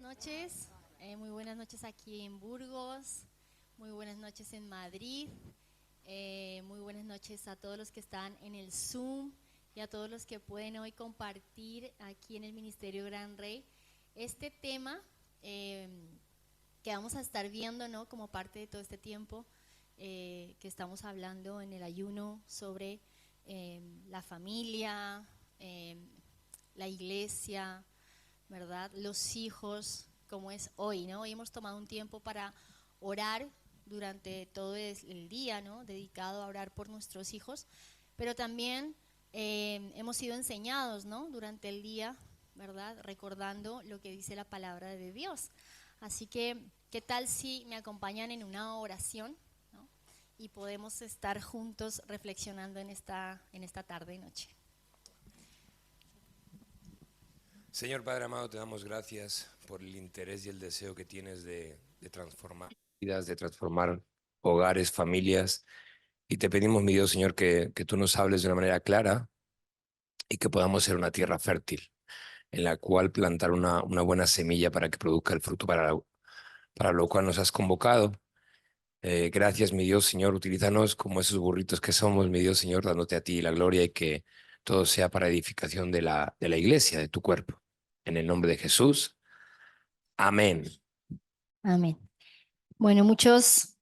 noches, muy buenas noches aquí en Burgos, muy buenas noches en Madrid, muy buenas noches a todos los que están en el Zoom y a todos los que pueden hoy compartir aquí en el Ministerio Gran Rey este tema eh, que vamos a estar viendo, ¿no? Como parte de todo este tiempo que estamos hablando en el ayuno sobre la familia, eh, la iglesia, ¿verdad? Los hijos, como es hoy, ¿no? Hoy hemos tomado un tiempo para orar durante todo el día, ¿no? Dedicado a orar por nuestros hijos, pero también hemos sido enseñados, ¿no? Durante el día, ¿verdad? Recordando lo que dice la palabra de Dios. Así que, ¿qué tal si me acompañan en una oración, ¿no? Y podemos estar juntos reflexionando en esta tarde y noche. Señor Padre amado, te damos gracias por el interés y el deseo que tienes de transformar vidas, de transformar hogares, familias. Y te pedimos, mi Dios, Señor, que tú nos hables de una manera clara y que podamos ser una tierra fértil en la cual plantar una buena semilla para que produzca el fruto para lo cual nos has convocado. Gracias, mi Dios, Señor, utilízanos como esos burritos que somos, mi Dios, Señor, dándote a ti la gloria y que todo sea para edificación de la iglesia, de tu cuerpo. En el nombre de Jesús. Amén. Amén. Bueno, muchos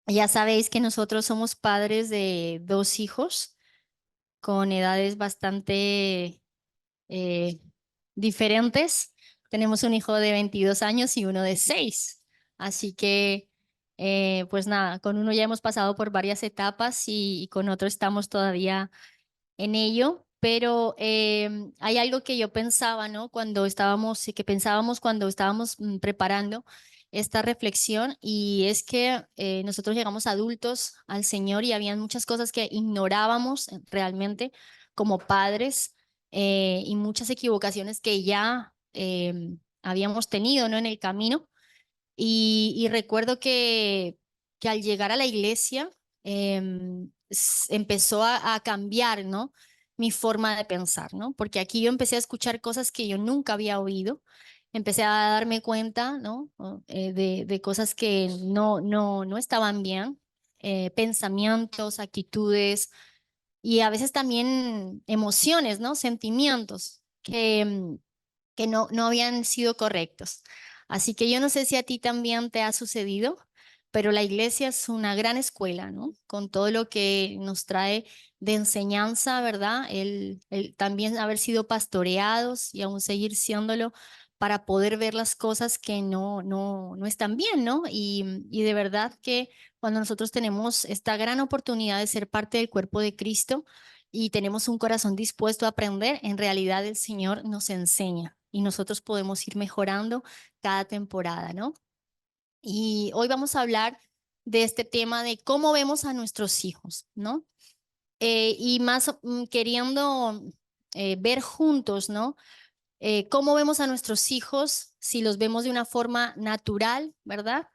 ya sabéis que nosotros somos padres de dos hijos con edades bastante eh, diferentes. Tenemos un hijo de 22 años y uno de 6. Así que, pues nada, con uno ya hemos pasado por varias etapas y con otro estamos todavía en ello. Pero hay algo que yo pensaba, ¿no? Que pensábamos cuando estábamos preparando esta reflexión, y es que nosotros llegamos adultos al Señor y habían muchas cosas que ignorábamos realmente como padres, y muchas equivocaciones que ya habíamos tenido, ¿no? En el camino. Y recuerdo que al llegar a la iglesia empezó a cambiar, ¿no? Mi forma de pensar, ¿no? Porque aquí yo empecé a escuchar cosas que yo nunca había oído. Empecé a darme cuenta, ¿no? De cosas que no estaban bien, pensamientos, actitudes y a veces también emociones, ¿no? Sentimientos que no habían sido correctos. Así que yo no sé si a ti también te ha sucedido, pero la iglesia es una gran escuela, ¿no? Con todo lo que nos trae de enseñanza, ¿verdad? El también haber sido pastoreados y aún seguir siéndolo para poder ver las cosas que no están bien, ¿no? Y de verdad que cuando nosotros tenemos esta gran oportunidad de ser parte del cuerpo de Cristo y tenemos un corazón dispuesto a aprender, en realidad el Señor nos enseña y nosotros podemos ir mejorando cada temporada, ¿no? Y hoy vamos a hablar de este tema de cómo vemos a nuestros hijos, ¿no? Y más queriendo ver juntos, ¿no? Cómo vemos a nuestros hijos, si los vemos de una forma natural, ¿verdad?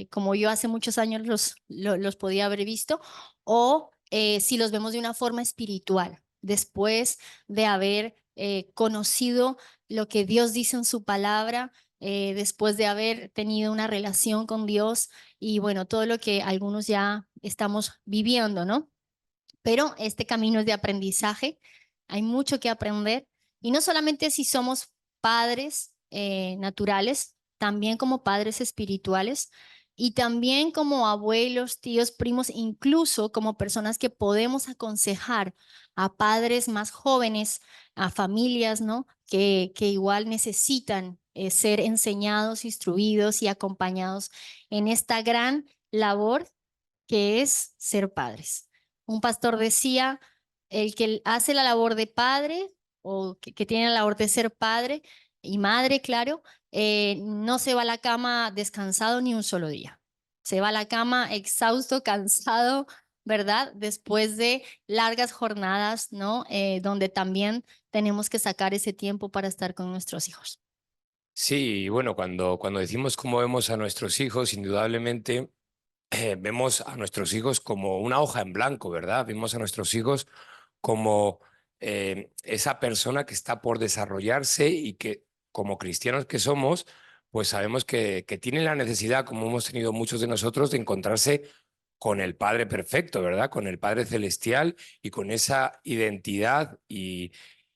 Como yo hace muchos años los podía haber visto, o si los vemos de una forma espiritual, después de haber conocido lo que Dios dice en su palabra, después de haber tenido una relación con Dios y bueno, todo lo que algunos ya estamos viviendo, ¿no? Pero este camino es de aprendizaje, hay mucho que aprender, y no solamente si somos padres naturales, también como padres espirituales y también como abuelos, tíos, primos, incluso como personas que podemos aconsejar a padres más jóvenes, a familias, ¿no? Que igual necesitan ser enseñados, instruidos y acompañados en esta gran labor que es ser padres. Un pastor decía, el que hace la labor de padre o que tiene la labor de ser padre y madre, claro, no se va a la cama descansado ni un solo día. Se va a la cama exhausto, cansado, ¿verdad? Después de largas jornadas, ¿no? Donde también tenemos que sacar ese tiempo para estar con nuestros hijos. Sí, bueno, cuando decimos cómo vemos a nuestros hijos, indudablemente vemos a nuestros hijos como una hoja en blanco, ¿verdad? Vemos a nuestros hijos como esa persona que está por desarrollarse y que como cristianos que somos, pues sabemos que tienen la necesidad, como hemos tenido muchos de nosotros, de encontrarse con el Padre perfecto, ¿verdad? Con el Padre celestial y con esa identidad y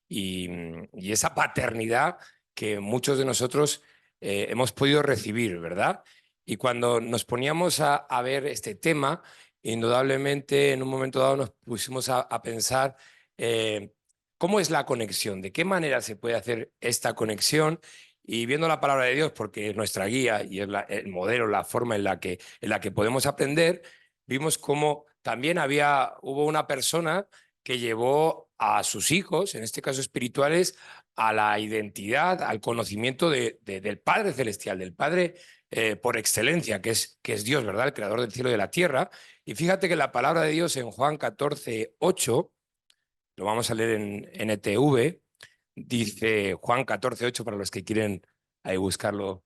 esa paternidad que muchos de nosotros hemos podido recibir, ¿verdad? Y cuando nos poníamos a ver este tema, indudablemente en un momento dado nos pusimos a pensar cómo es la conexión, de qué manera se puede hacer esta conexión. Y viendo la palabra de Dios, porque es nuestra guía y es el modelo, la forma en la que podemos aprender, vimos cómo también hubo una persona que llevó a sus hijos, en este caso espirituales, a la identidad, al conocimiento del Padre Celestial, del Padre por excelencia, que es Dios, ¿verdad? El creador del cielo y de la tierra. Y fíjate que la palabra de Dios en Juan 14:8, lo vamos a leer en NTV, dice Juan 14:8 para los que quieren ahí buscarlo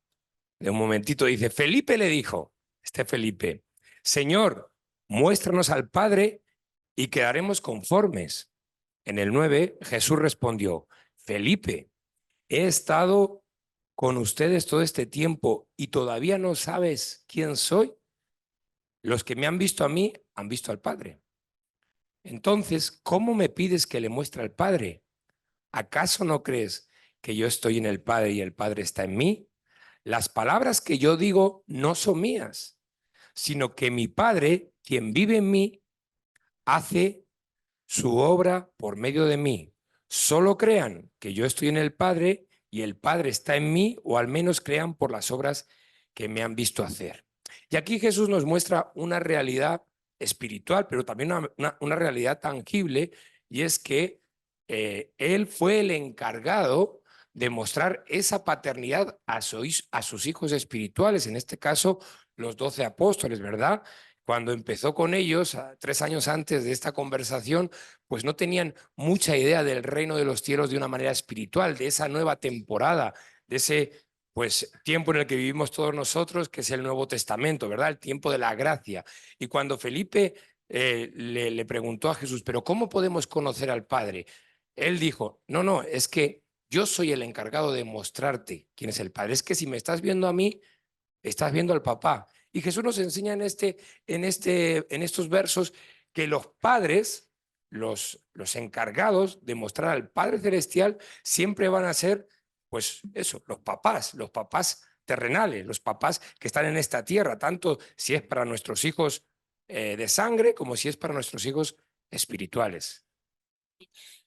de un momentito, dice, Felipe le dijo, Felipe, Señor, muéstranos al Padre y quedaremos conformes. En el 9, Jesús respondió, Felipe, he estado con ustedes todo este tiempo y todavía no sabes quién soy. Los que me han visto a mí han visto al Padre. Entonces, ¿cómo me pides que le muestre al Padre? ¿Acaso no crees que yo estoy en el Padre y el Padre está en mí? Las palabras que yo digo no son mías, sino que mi Padre, quien vive en mí, hace su obra por medio de mí. Solo crean que yo estoy en el Padre y el Padre está en mí, o al menos crean por las obras que me han visto hacer. Y aquí Jesús nos muestra una realidad espiritual, pero también una realidad tangible, y es que Él fue el encargado de mostrar esa paternidad a sus hijos espirituales, en este caso los 12 apóstoles, ¿verdad? Cuando empezó con ellos, 3 años antes de esta conversación, pues no tenían mucha idea del reino de los cielos de una manera espiritual, de esa nueva temporada, de ese pues tiempo en el que vivimos todos nosotros, que es el Nuevo Testamento, ¿verdad? El tiempo de la gracia. Y cuando Felipe le preguntó a Jesús, pero ¿cómo podemos conocer al Padre? Él dijo, no, no, es que yo soy el encargado de mostrarte quién es el Padre. Es que si me estás viendo a mí, estás viendo al papá. Y Jesús nos enseña en estos versos que los padres, los encargados de mostrar al Padre Celestial, siempre van a ser, pues eso, los papás terrenales, los papás que están en esta tierra, tanto si es para nuestros hijos de sangre como si es para nuestros hijos espirituales.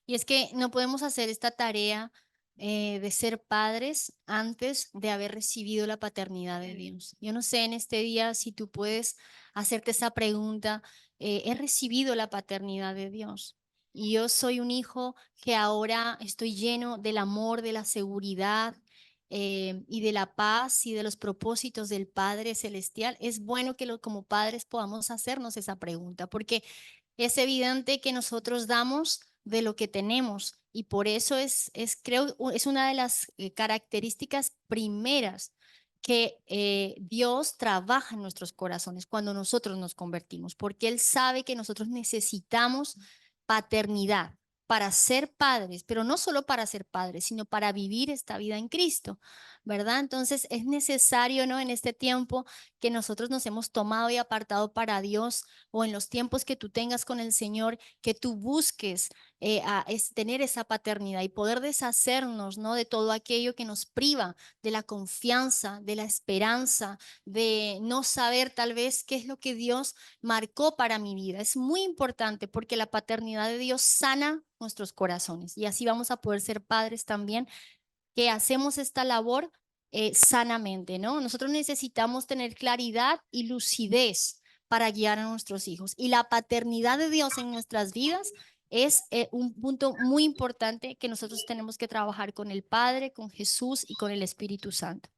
Y es que no podemos hacer esta tarea de ser padres antes de haber recibido la paternidad de Dios. Yo no sé en este día si tú puedes hacerte esa pregunta, ¿he recibido la paternidad de Dios? Y yo soy un hijo que ahora estoy lleno del amor, de la seguridad y de la paz y de los propósitos del Padre Celestial. Es bueno que como padres podamos hacernos esa pregunta, porque es evidente que nosotros damos de lo que tenemos y por eso creo, es una de las características primeras que Dios trabaja en nuestros corazones cuando nosotros nos convertimos, porque Él sabe que nosotros necesitamos paternidad para ser padres, pero no solo para ser padres, sino para vivir esta vida en Cristo, ¿verdad? Entonces es necesario, ¿no? En este tiempo que nosotros nos hemos tomado y apartado para Dios, o en los tiempos que tú tengas con el Señor, que tú busques tener esa paternidad y poder deshacernos, ¿no? De todo aquello que nos priva de la confianza, de la esperanza, de no saber tal vez qué es lo que Dios marcó para mi vida. Es muy importante porque la paternidad de Dios sana nuestros corazones y así vamos a poder ser padres también que hacemos esta labor sanamente, ¿no? Nosotros necesitamos tener claridad y lucidez para guiar a nuestros hijos. Y la paternidad de Dios en nuestras vidas es un punto muy importante que nosotros tenemos que trabajar con el Padre, con Jesús y con el Espíritu Santo.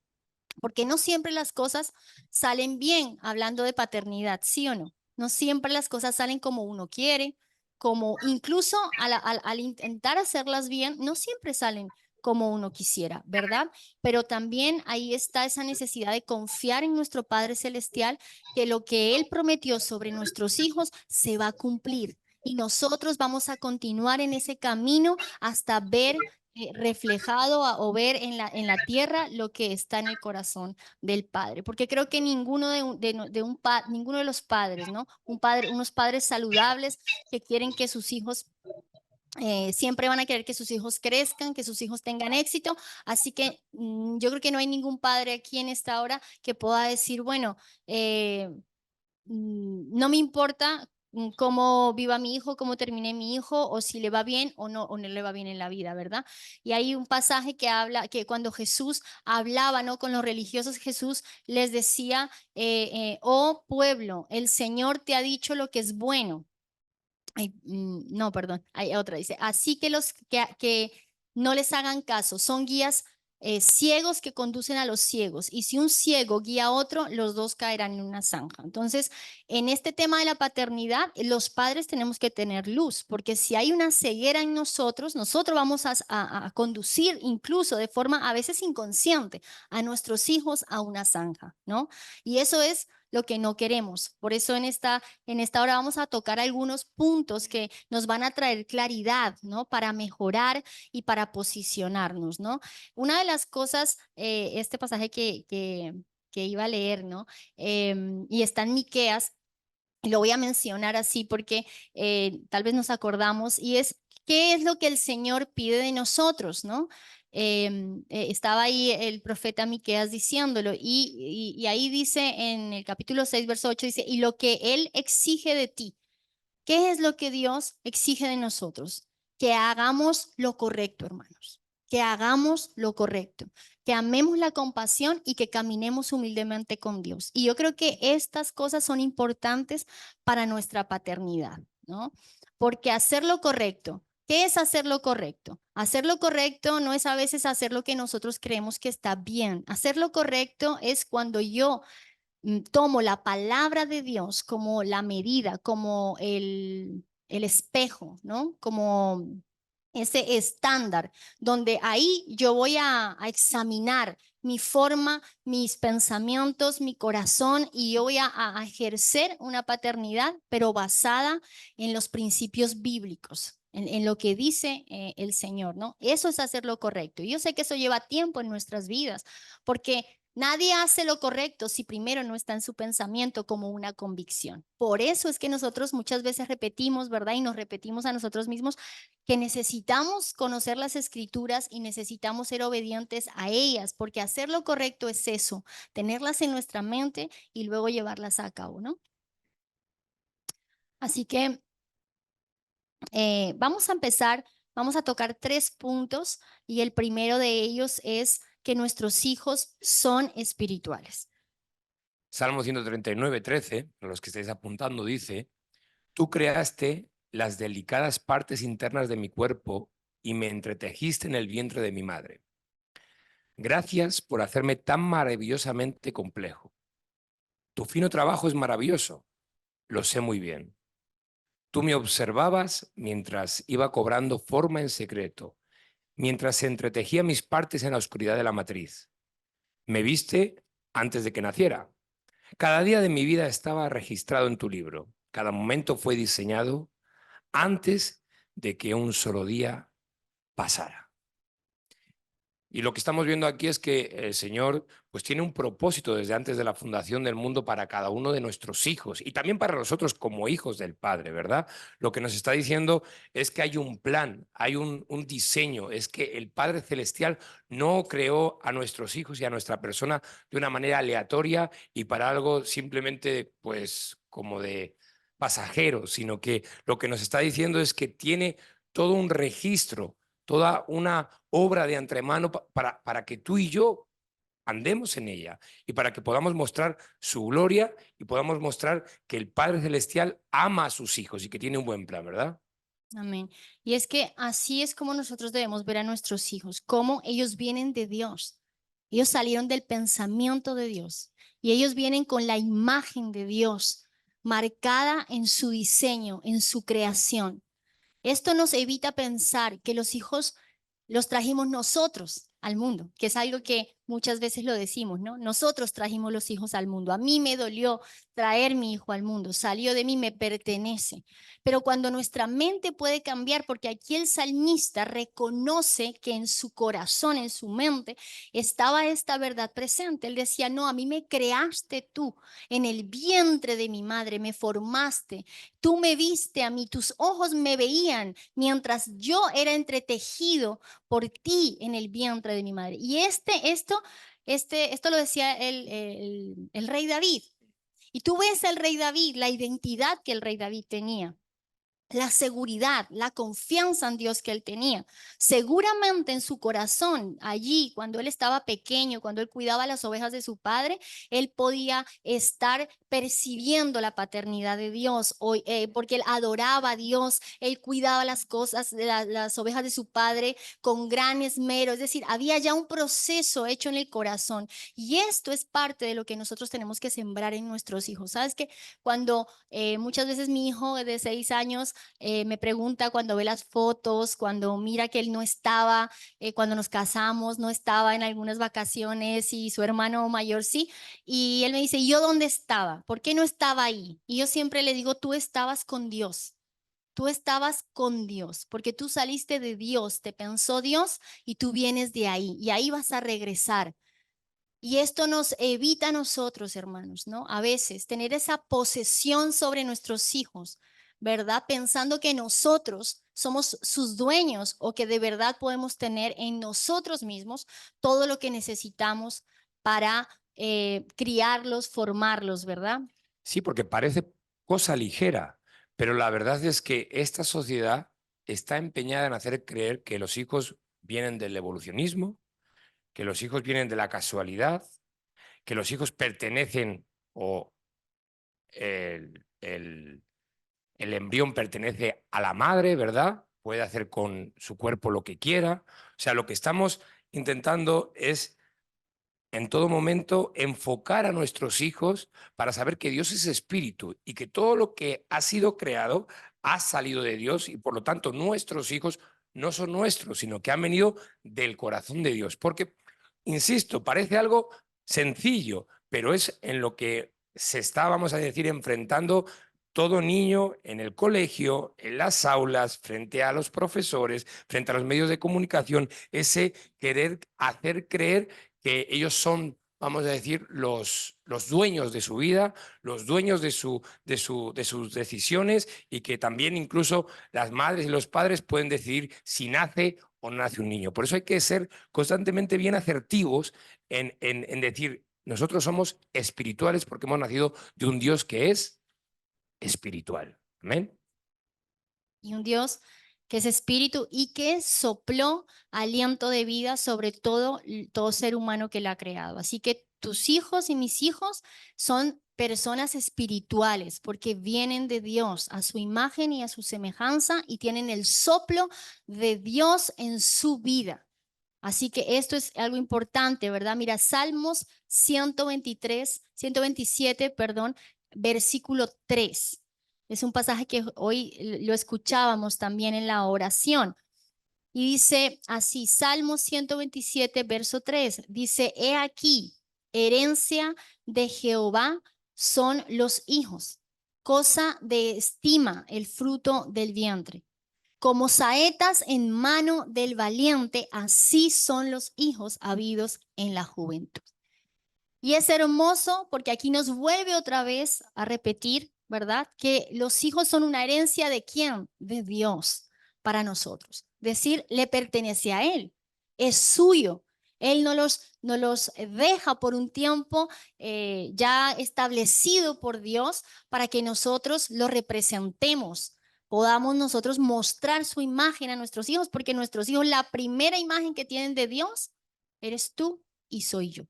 Porque no siempre las cosas salen bien hablando de paternidad, ¿sí o no? No siempre las cosas salen como uno quiere, como incluso al intentar hacerlas bien, no siempre salen como uno quisiera, ¿verdad? Pero también ahí está esa necesidad de confiar en nuestro Padre Celestial, que lo que Él prometió sobre nuestros hijos se va a cumplir. Y nosotros vamos a continuar en ese camino hasta ver reflejado o ver en la tierra lo que está en el corazón del padre, porque creo que ninguno ninguno de los padres, ¿no? Unos padres saludables que quieren que sus hijos siempre van a querer que sus hijos crezcan, que sus hijos tengan éxito, así que yo creo que no hay ningún padre aquí en esta hora que pueda decir, bueno, no me importa cómo viva mi hijo, cómo termine mi hijo, o si le va bien o no le va bien en la vida, ¿verdad? Y hay un pasaje que habla, que cuando Jesús hablaba, ¿no? Con los religiosos, Jesús les decía, oh pueblo, el Señor te ha dicho lo que es bueno. Ay, no, perdón, hay otra, dice, así que los que no les hagan caso, son guías ciegos que conducen a los ciegos, y si un ciego guía a otro, los dos caerán en una zanja. Entonces, en este tema de la paternidad, los padres tenemos que tener luz, porque si hay una ceguera en nosotros, nosotros vamos a conducir incluso de forma a veces inconsciente a nuestros hijos a una zanja, ¿no? Y eso es lo que no queremos. Por eso en esta hora vamos a tocar algunos puntos que nos van a traer claridad, ¿no? Para mejorar y para posicionarnos, ¿no? Una de las cosas, este pasaje que iba a leer, ¿no? Y está en Miqueas, lo voy a mencionar así porque tal vez nos acordamos, y es qué es lo que el Señor pide de nosotros, ¿no? Estaba ahí el profeta Miqueas diciéndolo, y ahí dice en el capítulo 6, verso 8, dice, y lo que Él exige de ti. ¿Qué es lo que Dios exige de nosotros? Que hagamos lo correcto, hermanos. Que hagamos lo correcto. Que amemos la compasión y que caminemos humildemente con Dios. Y yo creo que estas cosas son importantes para nuestra paternidad, ¿no? Porque hacer lo correcto, ¿qué es hacer lo correcto? Hacer lo correcto no es a veces hacer lo que nosotros creemos que está bien. Hacer lo correcto es cuando yo tomo la palabra de Dios como la medida, como el espejo, ¿no? Como ese estándar, donde ahí yo voy a examinar mi forma, mis pensamientos, mi corazón, y yo voy a ejercer una paternidad, pero basada en los principios bíblicos. En lo que dice el Señor, ¿no? Eso es hacer lo correcto. Y yo sé que eso lleva tiempo en nuestras vidas, porque nadie hace lo correcto si primero no está en su pensamiento como una convicción. Por eso es que nosotros muchas veces repetimos, ¿verdad? Y nos repetimos a nosotros mismos que necesitamos conocer las escrituras y necesitamos ser obedientes a ellas, porque hacer lo correcto es eso, tenerlas en nuestra mente y luego llevarlas a cabo, ¿no? Así que vamos a empezar, vamos a tocar 3 puntos, y el primero de ellos es que nuestros hijos son espirituales. Salmo 139, 13, a los que estáis apuntando, dice, tú creaste las delicadas partes internas de mi cuerpo y me entretejiste en el vientre de mi madre. Gracias por hacerme tan maravillosamente complejo. Tu fino trabajo es maravilloso, lo sé muy bien. Tú me observabas mientras iba cobrando forma en secreto, mientras se entretejía mis partes en la oscuridad de la matriz. Me viste antes de que naciera. Cada día de mi vida estaba registrado en tu libro. Cada momento fue diseñado antes de que un solo día pasara. Y lo que estamos viendo aquí es que el Señor pues tiene un propósito desde antes de la fundación del mundo para cada uno de nuestros hijos y también para nosotros como hijos del Padre, ¿verdad? Lo que nos está diciendo es que hay un plan, hay un diseño, es que el Padre Celestial no creó a nuestros hijos y a nuestra persona de una manera aleatoria y para algo simplemente pues como de pasajero, sino que lo que nos está diciendo es que tiene todo un registro, toda una obra de antemano para que tú y yo andemos en ella y para que podamos mostrar su gloria y podamos mostrar que el Padre Celestial ama a sus hijos y que tiene un buen plan, ¿verdad? Amén. Y es que así es como nosotros debemos ver a nuestros hijos, cómo ellos vienen de Dios. Ellos salieron del pensamiento de Dios y ellos vienen con la imagen de Dios marcada en su diseño, en su creación. Esto nos evita pensar que los hijos los trajimos nosotros al mundo, que es algo que muchas veces lo decimos, ¿no? Nosotros trajimos los hijos al mundo. A mí me dolió traer mi hijo al mundo, salió de mí, me pertenece. Pero cuando nuestra mente puede cambiar, porque aquí el salmista reconoce que en su corazón, en su mente, estaba esta verdad presente. Él decía, no, a mí me creaste tú en el vientre de mi madre, me formaste, tú me viste a mí, tus ojos me veían mientras yo era entretejido por ti en el vientre de mi madre. Y esto lo decía el rey David. Y tú ves al rey David, la identidad que el rey David tenía, la seguridad, la confianza en Dios que él tenía. Seguramente en su corazón, allí, cuando él estaba pequeño, cuando él cuidaba las ovejas de su padre, él podía estar percibiendo la paternidad de Dios, porque él adoraba a Dios, él cuidaba las cosas, las ovejas de su padre con gran esmero. Es decir, había ya un proceso hecho en el corazón. Y esto es parte de lo que nosotros tenemos que sembrar en nuestros hijos. ¿Sabes qué? Cuando muchas veces mi hijo de 6 años me pregunta cuando ve las fotos, cuando mira que él no estaba, cuando nos casamos, no estaba en algunas vacaciones y su hermano mayor sí, y él me dice, ¿y yo dónde estaba? ¿Por qué no estaba ahí? Y yo siempre le digo, tú estabas con Dios. Tú estabas con Dios, porque tú saliste de Dios, te pensó Dios y tú vienes de ahí y ahí vas a regresar. Y esto nos evita a nosotros, hermanos, ¿no? A veces tener esa posesión sobre nuestros hijos, ¿verdad? Pensando que nosotros somos sus dueños o que de verdad podemos tener en nosotros mismos todo lo que necesitamos para criarlos, formarlos, ¿verdad? Sí, porque parece cosa ligera, pero la verdad es que esta sociedad está empeñada en hacer creer que los hijos vienen del evolucionismo, que los hijos vienen de la casualidad, que los hijos pertenecen o el embrión pertenece a la madre, ¿verdad? Puede hacer con su cuerpo lo que quiera. O sea, lo que estamos intentando es en todo momento enfocar a nuestros hijos para saber que Dios es espíritu y que todo lo que ha sido creado ha salido de Dios y por lo tanto nuestros hijos no son nuestros, sino que han venido del corazón de Dios. Porque, insisto, parece algo sencillo, pero es en lo que se está, vamos a decir, enfrentando todo niño en el colegio, en las aulas, frente a los profesores, frente a los medios de comunicación, ese querer hacer creer que ellos son, vamos a decir, los dueños de su vida, los dueños de sus decisiones y que también incluso las madres y los padres pueden decidir si nace o no nace un niño. Por eso hay que ser constantemente bien asertivos en decir, nosotros somos espirituales porque hemos nacido de un Dios que es espiritual. Amén. Y un Dios que es espíritu y que sopló aliento de vida sobre todo ser humano que la ha creado. Así que tus hijos y mis hijos son personas espirituales porque vienen de Dios a su imagen y a su semejanza y tienen el soplo de Dios en su vida. Así que esto es algo importante, ¿verdad? Mira, Salmos 127, perdón, versículo 3. Es un pasaje que hoy lo escuchábamos también en la oración. Y dice así, Salmos 127, verso 3, dice, he aquí, herencia de Jehová son los hijos, cosa de estima el fruto del vientre. Como saetas en mano del valiente, así son los hijos habidos en la juventud. Y es hermoso porque aquí nos vuelve otra vez a repetir, ¿verdad? Que los hijos son una herencia de ¿quién? De Dios para nosotros. Decir, le pertenece a Él, es suyo. Él no los deja por un tiempo ya establecido por Dios para que nosotros lo representemos, podamos nosotros mostrar su imagen a nuestros hijos, porque nuestros hijos, la primera imagen que tienen de Dios, eres tú y soy yo.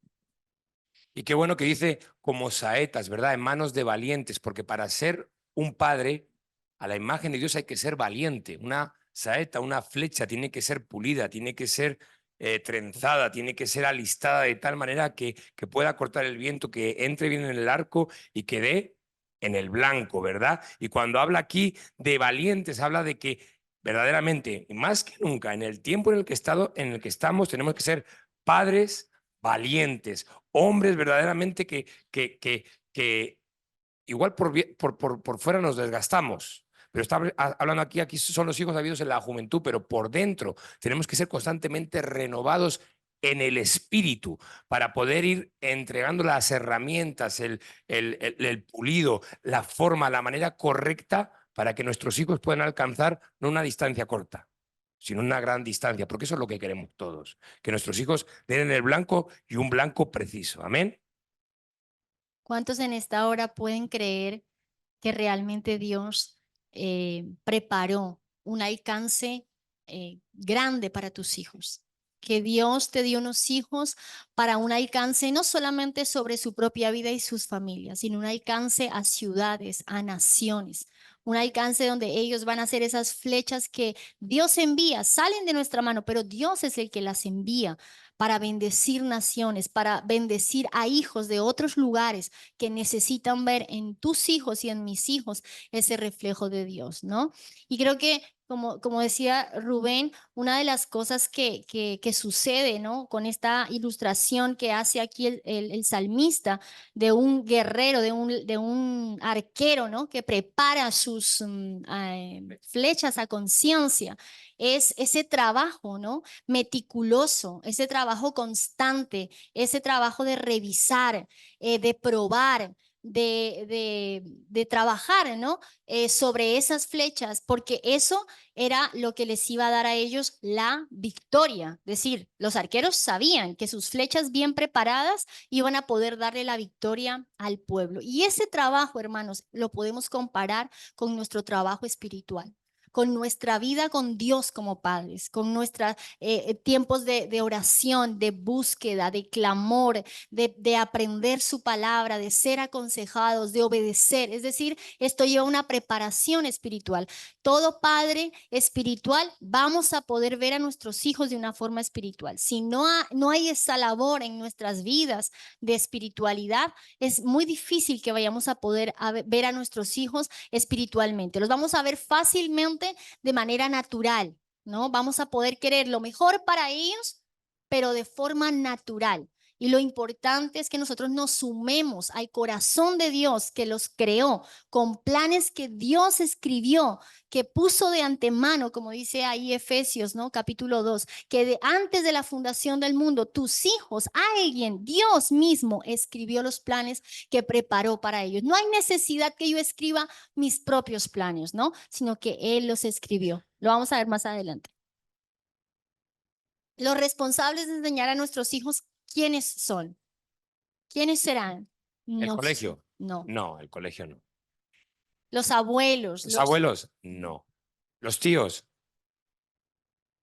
Y qué bueno que dice como saetas, ¿verdad? En manos de valientes, porque para ser un padre, a la imagen de Dios hay que ser valiente. Una saeta, una flecha tiene que ser pulida, tiene que ser trenzada, tiene que ser alistada de tal manera que pueda cortar el viento, que entre bien en el arco y que dé en el blanco, ¿verdad? Y cuando habla aquí de valientes, habla de que verdaderamente, y más que nunca, en el tiempo en el que estamos, tenemos que ser padres valientes, hombres verdaderamente que igual por fuera nos desgastamos. Pero está hablando aquí son los hijos habidos en la juventud, pero por dentro tenemos que ser constantemente renovados en el espíritu para poder ir entregando las herramientas, el pulido, la forma, la manera correcta para que nuestros hijos puedan alcanzar no una distancia corta, sino una gran distancia, porque eso es lo que queremos todos, que nuestros hijos den el blanco y un blanco preciso. Amén. ¿Cuántos en esta hora pueden creer que realmente Dios preparó un alcance grande para tus hijos? Que Dios te dio unos hijos para un alcance no solamente sobre su propia vida y sus familias, sino un alcance a ciudades, a naciones, un alcance donde ellos van a ser esas flechas que Dios envía, salen de nuestra mano, pero Dios es el que las envía para bendecir naciones, para bendecir a hijos de otros lugares que necesitan ver en tus hijos y en mis hijos ese reflejo de Dios, ¿no? Y creo que, como decía Rubén, una de las cosas que sucede, ¿no? Con esta ilustración que hace aquí el salmista de un guerrero, de un arquero, ¿no? Que prepara sus flechas a conciencia, es ese trabajo, ¿no? Meticuloso, ese trabajo constante, ese trabajo de revisar, de probar, de trabajar, ¿no? Sobre esas flechas, porque eso era lo que les iba a dar a ellos la victoria. Es decir, los arqueros sabían que sus flechas bien preparadas iban a poder darle la victoria al pueblo. Y ese trabajo, hermanos, lo podemos comparar con nuestro trabajo espiritual, con nuestra vida con Dios como padres, con nuestros tiempos de oración, de búsqueda, de clamor, de aprender su palabra, de ser aconsejados, de obedecer. Es decir, esto lleva una preparación espiritual. Todo padre espiritual vamos a poder ver a nuestros hijos de una forma espiritual. Si no hay esa labor en nuestras vidas de espiritualidad, es muy difícil que vayamos a poder ver a nuestros hijos espiritualmente. Los vamos a ver fácilmente de manera natural, ¿no? Vamos a poder querer lo mejor para ellos, pero de forma natural. Y lo importante es que nosotros nos sumemos al corazón de Dios que los creó con planes que Dios escribió, que puso de antemano, como dice ahí Efesios, ¿no? Capítulo 2, que antes de la fundación del mundo, tus hijos, alguien, Dios mismo escribió los planes que preparó para ellos. No hay necesidad que yo escriba mis propios planes, ¿no? Sino que Él los escribió. Lo vamos a ver más adelante. Los responsables de enseñar a nuestros hijos quiénes son. ¿Quiénes serán? ¿El colegio? No. No, el colegio no. Los abuelos, ¿Los abuelos? No. ¿Los tíos?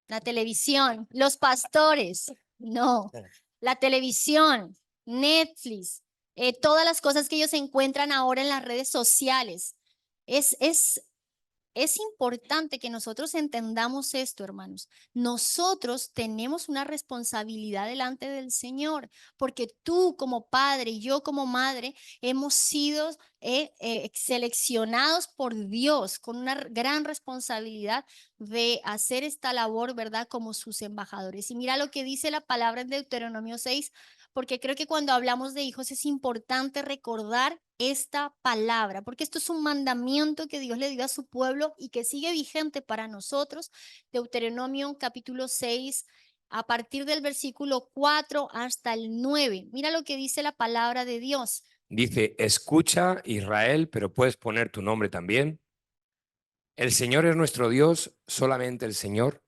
la televisión, los pastores, no. La televisión, Netflix, todas las cosas que ellos encuentran ahora en las redes sociales. Es importante que nosotros entendamos esto, hermanos. Nosotros tenemos una responsabilidad delante del Señor, porque tú como padre y yo como madre hemos sido seleccionados por Dios con una gran responsabilidad de hacer esta labor, ¿verdad? Como sus embajadores. Y mira lo que dice la palabra en Deuteronomio 6, porque creo que cuando hablamos de hijos es importante recordar esta palabra, porque esto es un mandamiento que Dios le dio a su pueblo y que sigue vigente para nosotros. Deuteronomio capítulo 6, a partir del versículo 4 hasta el 9. Mira lo que dice la palabra de Dios. Dice, escucha Israel, pero puedes poner tu nombre también. El Señor es nuestro Dios, solamente el Señor.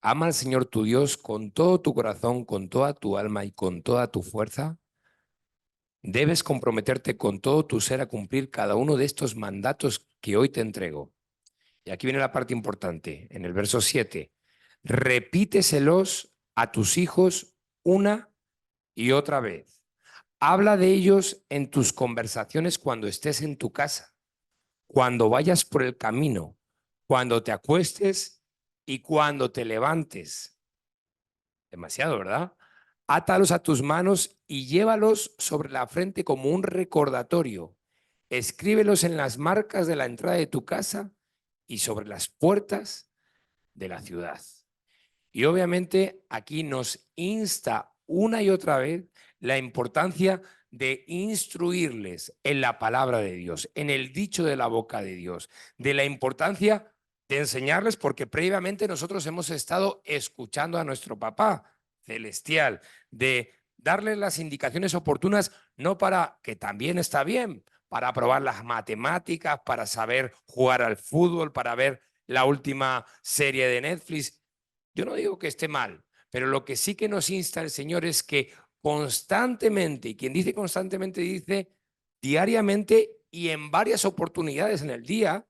Ama al Señor tu Dios con todo tu corazón, con toda tu alma y con toda tu fuerza. Debes comprometerte con todo tu ser a cumplir cada uno de estos mandatos que hoy te entrego. Y aquí viene la parte importante, en el verso 7. Repíteselos a tus hijos una y otra vez. Habla de ellos en tus conversaciones cuando estés en tu casa, cuando vayas por el camino, cuando te acuestes y cuando te levantes. Demasiado, ¿verdad? Átalos a tus manos y llévalos sobre la frente como un recordatorio. Escríbelos en las marcas de la entrada de tu casa y sobre las puertas de la ciudad. Y obviamente aquí nos insta una y otra vez la importancia de instruirles en la palabra de Dios, en el dicho de la boca de Dios, de la importancia de enseñarles, porque previamente nosotros hemos estado escuchando a nuestro papá celestial, de darles las indicaciones oportunas, no para, que también está bien, para aprobar las matemáticas, para saber jugar al fútbol, para ver la última serie de Netflix. Yo no digo que esté mal, pero lo que sí que nos insta el Señor es que constantemente, y quien dice constantemente dice diariamente y en varias oportunidades en el día,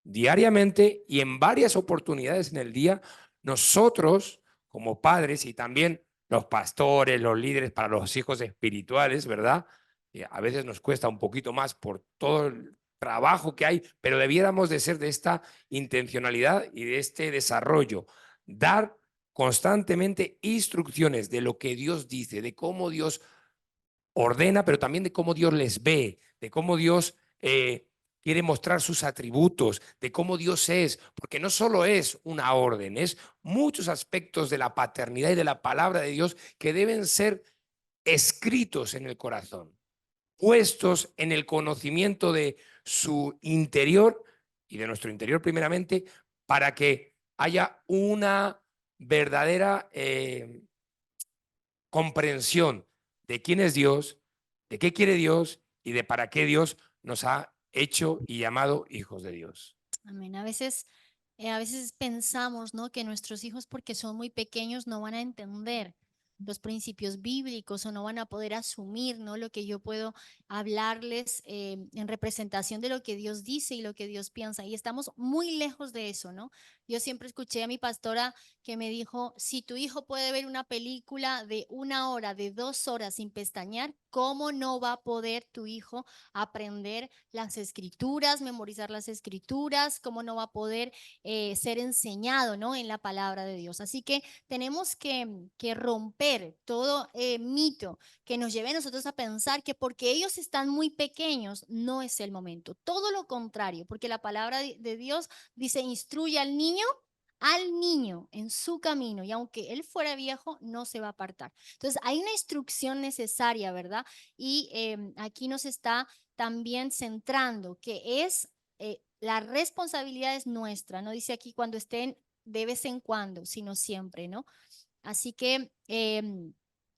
diariamente y en varias oportunidades en el día, nosotros como padres y también los pastores, los líderes para los hijos espirituales, ¿verdad? A veces nos cuesta un poquito más por todo el trabajo que hay, pero debiéramos de ser de esta intencionalidad y de este desarrollo, dar constantemente instrucciones de lo que Dios dice, de cómo Dios ordena, pero también de cómo Dios les ve, de cómo Dios quiere mostrar sus atributos, de cómo Dios es, porque no solo es una orden, es muchos aspectos de la paternidad y de la palabra de Dios que deben ser escritos en el corazón, puestos en el conocimiento de su interior y de nuestro interior primeramente, para que haya una verdadera comprensión de quién es Dios, de qué quiere Dios y de para qué Dios nos ha hecho y llamado hijos de Dios. Amén. A veces pensamos, ¿no? Que nuestros hijos, porque son muy pequeños, no van a entender los principios bíblicos o no van a poder asumir, ¿no? Lo que yo puedo hablarles en representación de lo que Dios dice y lo que Dios piensa. Y estamos muy lejos de eso, ¿no? Yo siempre escuché a mi pastora que me dijo, si tu hijo puede ver una película de 1 hora, de 2 horas sin pestañear, ¿cómo no va a poder tu hijo aprender las escrituras, memorizar las escrituras? ¿Cómo no va a poder ser enseñado, ¿no? En la palabra de Dios? Así que tenemos que romper todo mito que nos lleve a nosotros a pensar que porque ellos están muy pequeños no es el momento. Todo lo contrario, porque la palabra de Dios dice, instruye al niño en su camino y aunque él fuera viejo no se va a apartar. Entonces hay una instrucción necesaria, ¿verdad? Y aquí nos está también centrando que es la responsabilidad es nuestra, no dice aquí cuando estén de vez en cuando, sino siempre, ¿no? Así que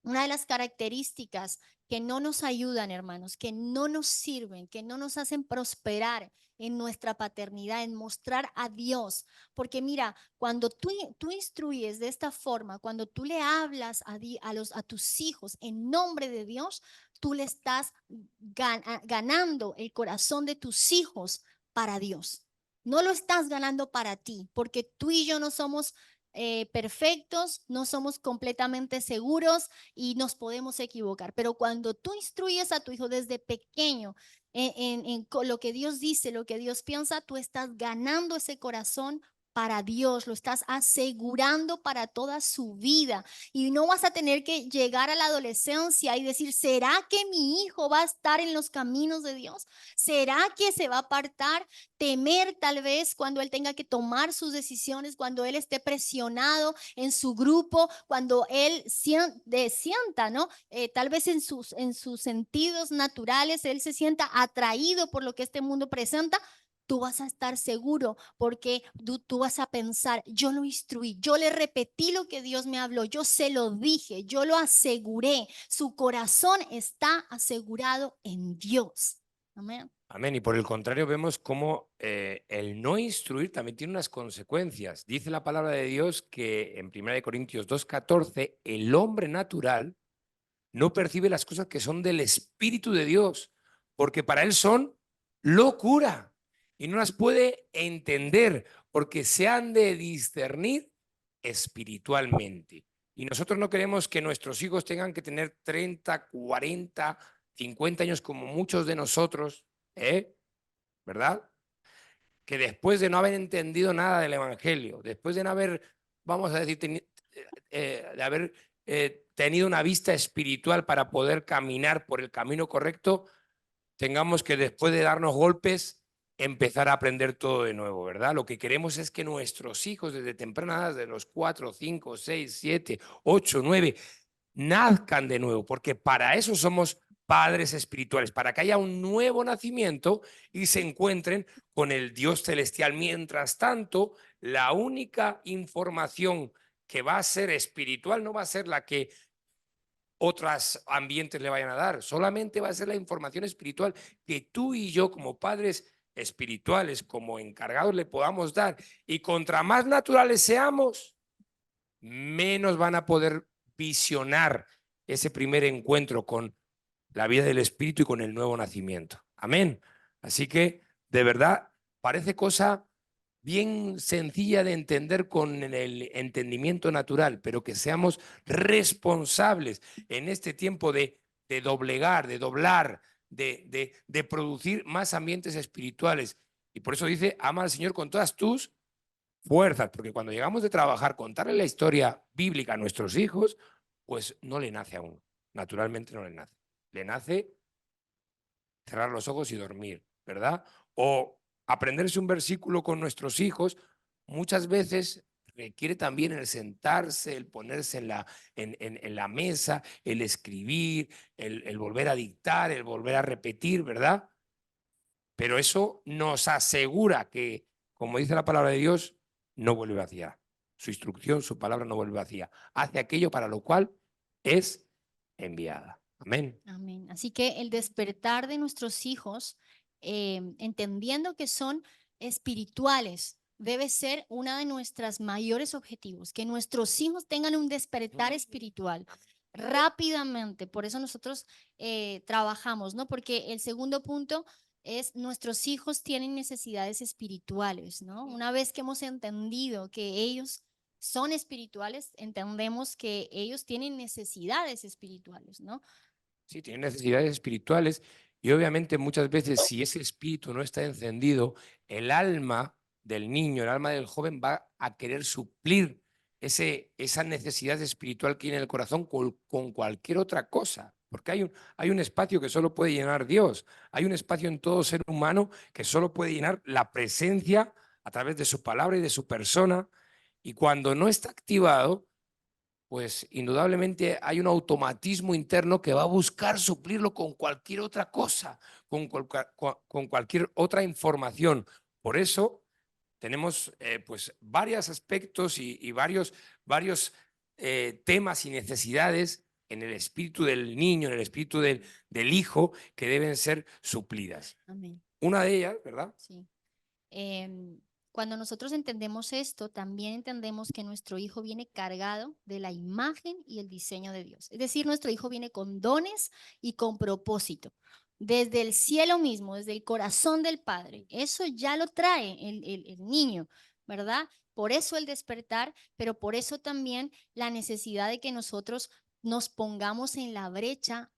una de las características que no nos ayudan, hermanos, que no nos sirven, que no nos hacen prosperar en nuestra paternidad, en mostrar a Dios. Porque mira, cuando tú instruyes de esta forma, cuando tú le hablas a tus hijos en nombre de Dios, tú le estás ganando el corazón de tus hijos para Dios. No lo estás ganando para ti, porque tú y yo no somos perfectos, no somos completamente seguros y nos podemos equivocar. Pero cuando tú instruyes a tu hijo desde pequeño en lo que Dios dice, lo que Dios piensa, tú estás ganando ese corazón para Dios, lo estás asegurando para toda su vida y no vas a tener que llegar a la adolescencia y decir, ¿será que mi hijo va a estar en los caminos de Dios? ¿Será que se va a apartar? Temer tal vez cuando él tenga que tomar sus decisiones, cuando él esté presionado en su grupo, cuando él sienta, ¿no? Tal vez en sus sentidos naturales, él se sienta atraído por lo que este mundo presenta. Tú vas a estar seguro porque tú vas a pensar, yo lo instruí, yo le repetí lo que Dios me habló, yo se lo dije, yo lo aseguré. Su corazón está asegurado en Dios. Amén. Amén. Y por el contrario, vemos cómo el no instruir también tiene unas consecuencias. Dice la palabra de Dios que en 1 Corintios 2:14, el hombre natural no percibe las cosas que son del Espíritu de Dios, porque para él son locura y no las puede entender, porque se han de discernir espiritualmente. Y nosotros no queremos que nuestros hijos tengan que tener 30, 40, 50 años como muchos de nosotros, ¿verdad? Que después de no haber entendido nada del Evangelio, después de no haber, vamos a decir, de haber tenido una vista espiritual para poder caminar por el camino correcto, tengamos que después de darnos golpes empezar a aprender todo de nuevo, ¿verdad? Lo que queremos es que nuestros hijos desde temprana edad, de los 4, 5, 6, 7, 8, 9, nazcan de nuevo, porque para eso somos padres espirituales, para que haya un nuevo nacimiento y se encuentren con el Dios celestial. Mientras tanto, la única información que va a ser espiritual no va a ser la que otros ambientes le vayan a dar, solamente va a ser la información espiritual que tú y yo como padres espirituales, como encargados le podamos dar. Y contra más naturales seamos, menos van a poder visionar ese primer encuentro con la vida del Espíritu y con el nuevo nacimiento. Amén. Así que, de verdad, parece cosa bien sencilla de entender con el entendimiento natural, pero que seamos responsables en este tiempo de doblegar, de doblar, de producir más ambientes espirituales. Y por eso dice, ama al Señor con todas tus fuerzas, porque cuando llegamos de trabajar, contarle la historia bíblica a nuestros hijos, pues no le nace aún, naturalmente no le nace. Le nace cerrar los ojos y dormir, ¿verdad? O aprenderse un versículo con nuestros hijos, muchas veces requiere también el sentarse, el ponerse en la mesa, el escribir, el volver a dictar, el volver a repetir, ¿verdad? Pero eso nos asegura que, como dice la palabra de Dios, no vuelve vacía. Su instrucción, su palabra no vuelve vacía. Hace aquello para lo cual es enviada. Amén. Amén. Así que el despertar de nuestros hijos, entendiendo que son espirituales, debe ser uno de nuestros mayores objetivos, que nuestros hijos tengan un despertar espiritual rápidamente. Por eso nosotros trabajamos, ¿no? Porque el segundo punto es nuestros hijos tienen necesidades espirituales, ¿no? Una vez que hemos entendido que ellos son espirituales, entendemos que ellos tienen necesidades espirituales, ¿no? Sí, tienen necesidades espirituales y obviamente muchas veces si ese espíritu no está encendido, el alma del niño, el alma del joven va a querer suplir esa necesidad espiritual que tiene en el corazón con cualquier otra cosa. Porque hay un espacio que solo puede llenar Dios. Hay un espacio en todo ser humano que solo puede llenar la presencia a través de su palabra y de su persona. Y cuando no está activado, pues indudablemente hay un automatismo interno que va a buscar suplirlo con cualquier otra cosa, con cualquier otra información. Por eso tenemos pues varios aspectos y varios temas y necesidades en el espíritu del niño, en el espíritu del hijo, que deben ser suplidas. Amén. Una de ellas, ¿verdad? Sí. Cuando nosotros entendemos esto, también entendemos que nuestro hijo viene cargado de la imagen y el diseño de Dios. Es decir, nuestro hijo viene con dones y con propósito. Desde el cielo mismo, desde el corazón del Padre. Eso ya lo trae el niño, ¿verdad? Por eso el despertar, pero por eso también la necesidad de que nosotros nos pongamos en la brecha,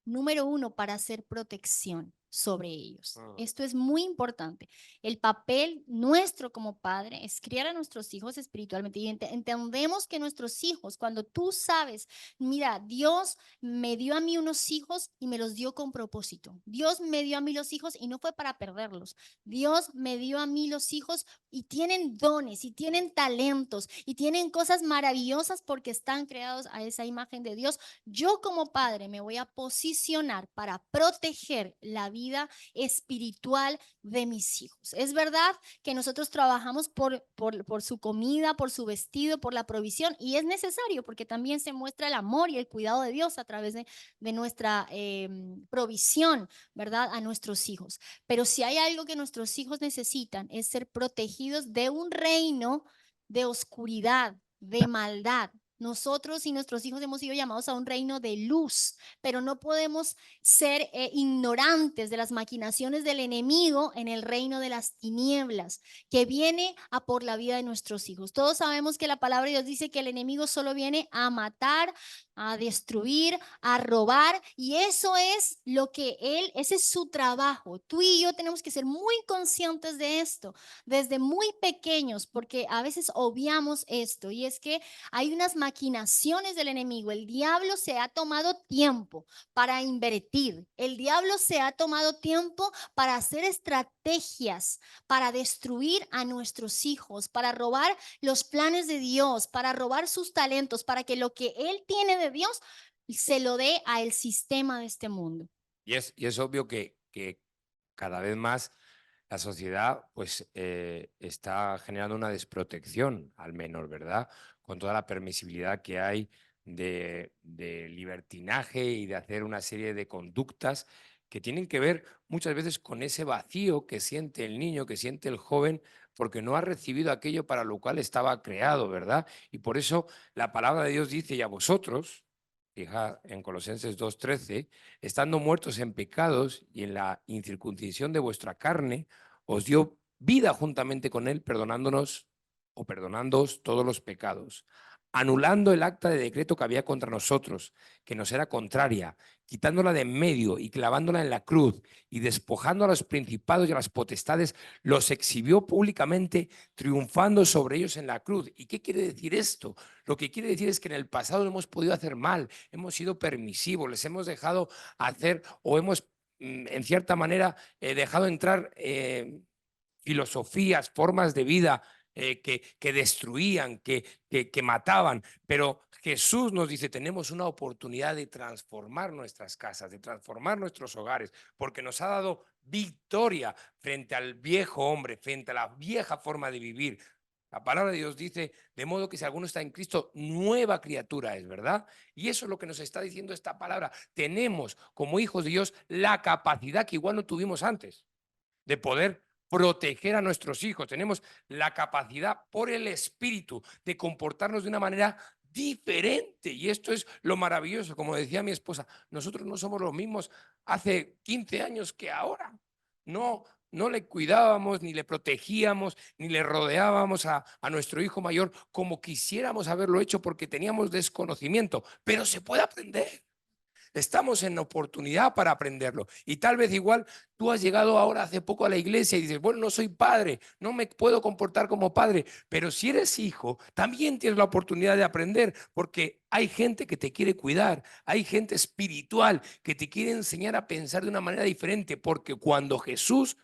número uno, para hacer protección sobre ellos. Esto es muy importante. El papel nuestro como padre es criar a nuestros hijos espiritualmente y entendemos que nuestros hijos, cuando tú sabes, mira, Dios me dio a mí unos hijos y me los dio con propósito. Dios me dio a mí los hijos y no fue para perderlos. Dios me dio a mí los hijos y tienen dones y tienen talentos y tienen cosas maravillosas porque están creados a esa imagen de Dios. Yo como padre me voy a posicionar para proteger la vida espiritual de mis hijos. Es verdad que nosotros trabajamos por su comida, por su vestido, por la provisión y es necesario porque también se muestra el amor y el cuidado de Dios a través de nuestra provisión, ¿verdad? A nuestros hijos. Pero si hay algo que nuestros hijos necesitan es ser protegidos de un reino de oscuridad, de maldad. Nosotros y nuestros hijos hemos sido llamados a un reino de luz, pero no podemos ser ignorantes de las maquinaciones del enemigo en el reino de las tinieblas, que viene a por la vida de nuestros hijos. Todos sabemos que la palabra de Dios dice que el enemigo solo viene a matar, a destruir, a robar, y eso es lo que ese es su trabajo. Tú y yo tenemos que ser muy conscientes de esto desde muy pequeños, porque a veces obviamos esto, y es que hay unas maquinaciones del enemigo. El diablo se ha tomado tiempo para invertir. El diablo se ha tomado tiempo para hacer estrategias, para destruir a nuestros hijos, para robar los planes de Dios, para robar sus talentos, para que lo que él tiene de Dios se lo dé al sistema de este mundo. Y es obvio que cada vez más la sociedad pues está generando una desprotección al menor, ¿verdad? Con toda la permisibilidad que hay de libertinaje y de hacer una serie de conductas que tienen que ver muchas veces con ese vacío que siente el niño, que siente el joven, porque no ha recibido aquello para lo cual estaba creado, ¿verdad? Y por eso la palabra de Dios dice, y a vosotros, fija en Colosenses 2:13, estando muertos en pecados y en la incircuncisión de vuestra carne, os dio vida juntamente con él, perdonándonos o perdonándoos todos los pecados, anulando el acta de decreto que había contra nosotros, que nos era contraria, quitándola de en medio y clavándola en la cruz, y despojando a los principados y a las potestades, los exhibió públicamente, triunfando sobre ellos en la cruz. ¿Y qué quiere decir esto? Lo que quiere decir es que en el pasado hemos podido hacer mal, hemos sido permisivos, les hemos dejado hacer o hemos en cierta manera, dejado entrar filosofías, formas de vida que destruían, que mataban. Pero Jesús nos dice, tenemos una oportunidad de transformar nuestras casas, de transformar nuestros hogares, porque nos ha dado victoria frente al viejo hombre, frente a la vieja forma de vivir. La palabra de Dios dice, de modo que si alguno está en Cristo, nueva criatura es, ¿verdad? Y eso es lo que nos está diciendo esta palabra. Tenemos como hijos de Dios la capacidad que igual no tuvimos antes de poder proteger a nuestros hijos. Tenemos la capacidad por el Espíritu de comportarnos de una manera diferente. Y esto es lo maravilloso. Como decía mi esposa, nosotros no somos los mismos hace 15 años que ahora. No le cuidábamos, ni le protegíamos, ni le rodeábamos a nuestro hijo mayor como quisiéramos haberlo hecho porque teníamos desconocimiento. Pero se puede aprender. Estamos en oportunidad para aprenderlo. Y tal vez igual tú has llegado ahora hace poco a la iglesia y dices, bueno, no soy padre, no me puedo comportar como padre, pero si eres hijo, también tienes la oportunidad de aprender, porque hay gente que te quiere cuidar, hay gente espiritual que te quiere enseñar a pensar de una manera diferente, porque cuando Jesús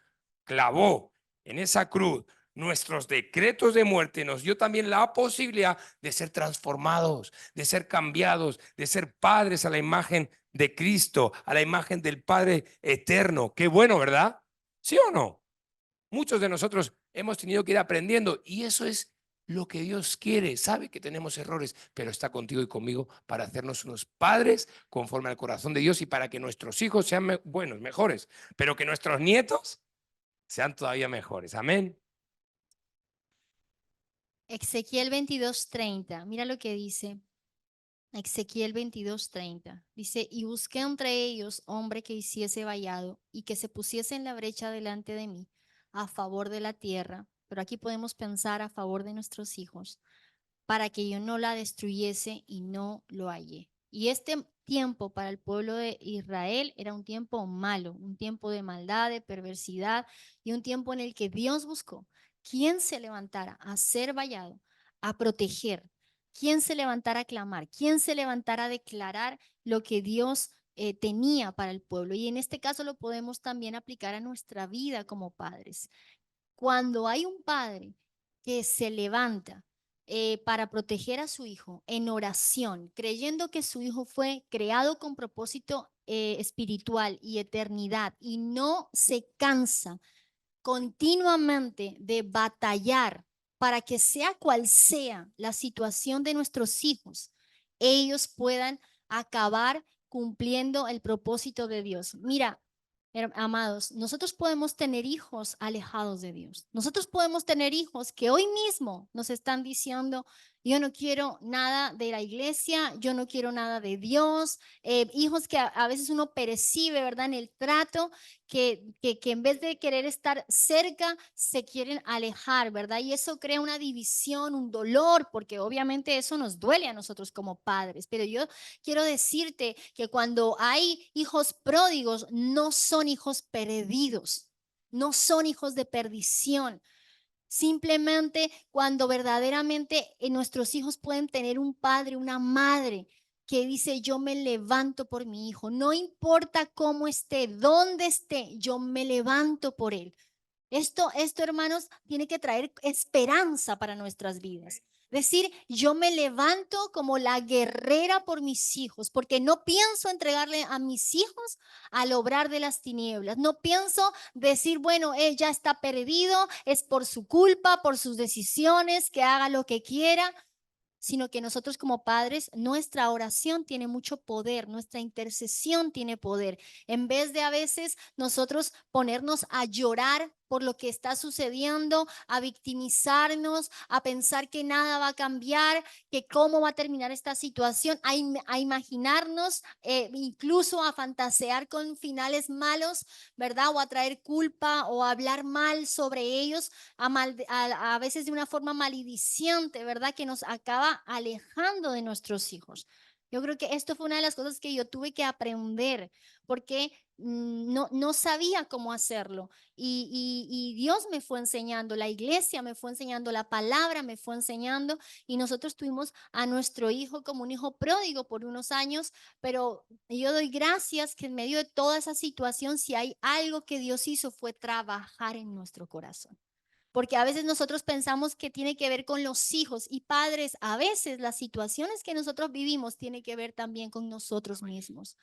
clavó en esa cruz nuestros decretos de muerte, nos dio también la posibilidad de ser transformados, de ser cambiados, de ser padres a la imagen de Cristo, a la imagen del Padre eterno. Qué bueno, ¿verdad? ¿Sí o no? Muchos de nosotros hemos tenido que ir aprendiendo y eso es lo que Dios quiere. Sabe que tenemos errores, pero está contigo y conmigo para hacernos unos padres conforme al corazón de Dios y para que nuestros hijos sean buenos, mejores, pero que nuestros nietos sean todavía mejores. Amén. Ezequiel 22:30, mira lo que dice. Ezequiel 22:30 dice, y busqué entre ellos hombre que hiciese vallado y que se pusiese en la brecha delante de mí a favor de la tierra, pero aquí podemos pensar a favor de nuestros hijos, para que yo no la destruyese y no lo hallé. Y este tiempo para el pueblo de Israel era un tiempo malo, un tiempo de maldad, de perversidad y un tiempo en el que Dios buscó quién se levantara a ser vallado, a proteger, quién se levantara a clamar, quién se levantara a declarar lo que Dios tenía para el pueblo. Y en este caso lo podemos también aplicar a nuestra vida como padres. Cuando hay un padre que se levanta para proteger a su hijo en oración, creyendo que su hijo fue creado con propósito espiritual y eternidad y no se cansa continuamente de batallar para que sea cual sea la situación de nuestros hijos, ellos puedan acabar cumpliendo el propósito de Dios. Mira, amados, nosotros podemos tener hijos alejados de Dios. Nosotros podemos tener hijos que hoy mismo nos están diciendo, yo no quiero nada de la iglesia, yo no quiero nada de Dios. Hijos que a veces uno percibe, ¿verdad? En el trato, que en vez de querer estar cerca, se quieren alejar, ¿verdad? Y eso crea una división, un dolor, porque obviamente eso nos duele a nosotros como padres. Pero yo quiero decirte que cuando hay hijos pródigos, no son hijos perdidos, no son hijos de perdición. Simplemente cuando verdaderamente nuestros hijos pueden tener un padre, una madre que dice, yo me levanto por mi hijo, no importa cómo esté, dónde esté, yo me levanto por él. Esto, hermanos, tiene que traer esperanza para nuestras vidas. Decir, yo me levanto como la guerrera por mis hijos, porque no pienso entregarle a mis hijos al obrar de las tinieblas. No pienso decir, bueno, él ya está perdido, es por su culpa, por sus decisiones, que haga lo que quiera, sino que nosotros como padres, nuestra oración tiene mucho poder, nuestra intercesión tiene poder. En vez de a veces nosotros ponernos a llorar por lo que está sucediendo, a victimizarnos, a pensar que nada va a cambiar, que cómo va a terminar esta situación, a imaginarnos, incluso a fantasear con finales malos, ¿verdad? O a traer culpa o a hablar mal sobre ellos, a veces de una forma malediciente, ¿verdad? Que nos acaba alejando de nuestros hijos. Yo creo que esto fue una de las cosas que yo tuve que aprender porque no sabía cómo hacerlo. Y Dios me fue enseñando, la iglesia me fue enseñando, la palabra me fue enseñando y nosotros tuvimos a nuestro hijo como un hijo pródigo por unos años, pero yo doy gracias que en medio de toda esa situación, si hay algo que Dios hizo fue trabajar en nuestro corazón. Porque a veces nosotros pensamos que tiene que ver con los hijos y padres, a veces las situaciones que nosotros vivimos tienen que ver también con nosotros mismos,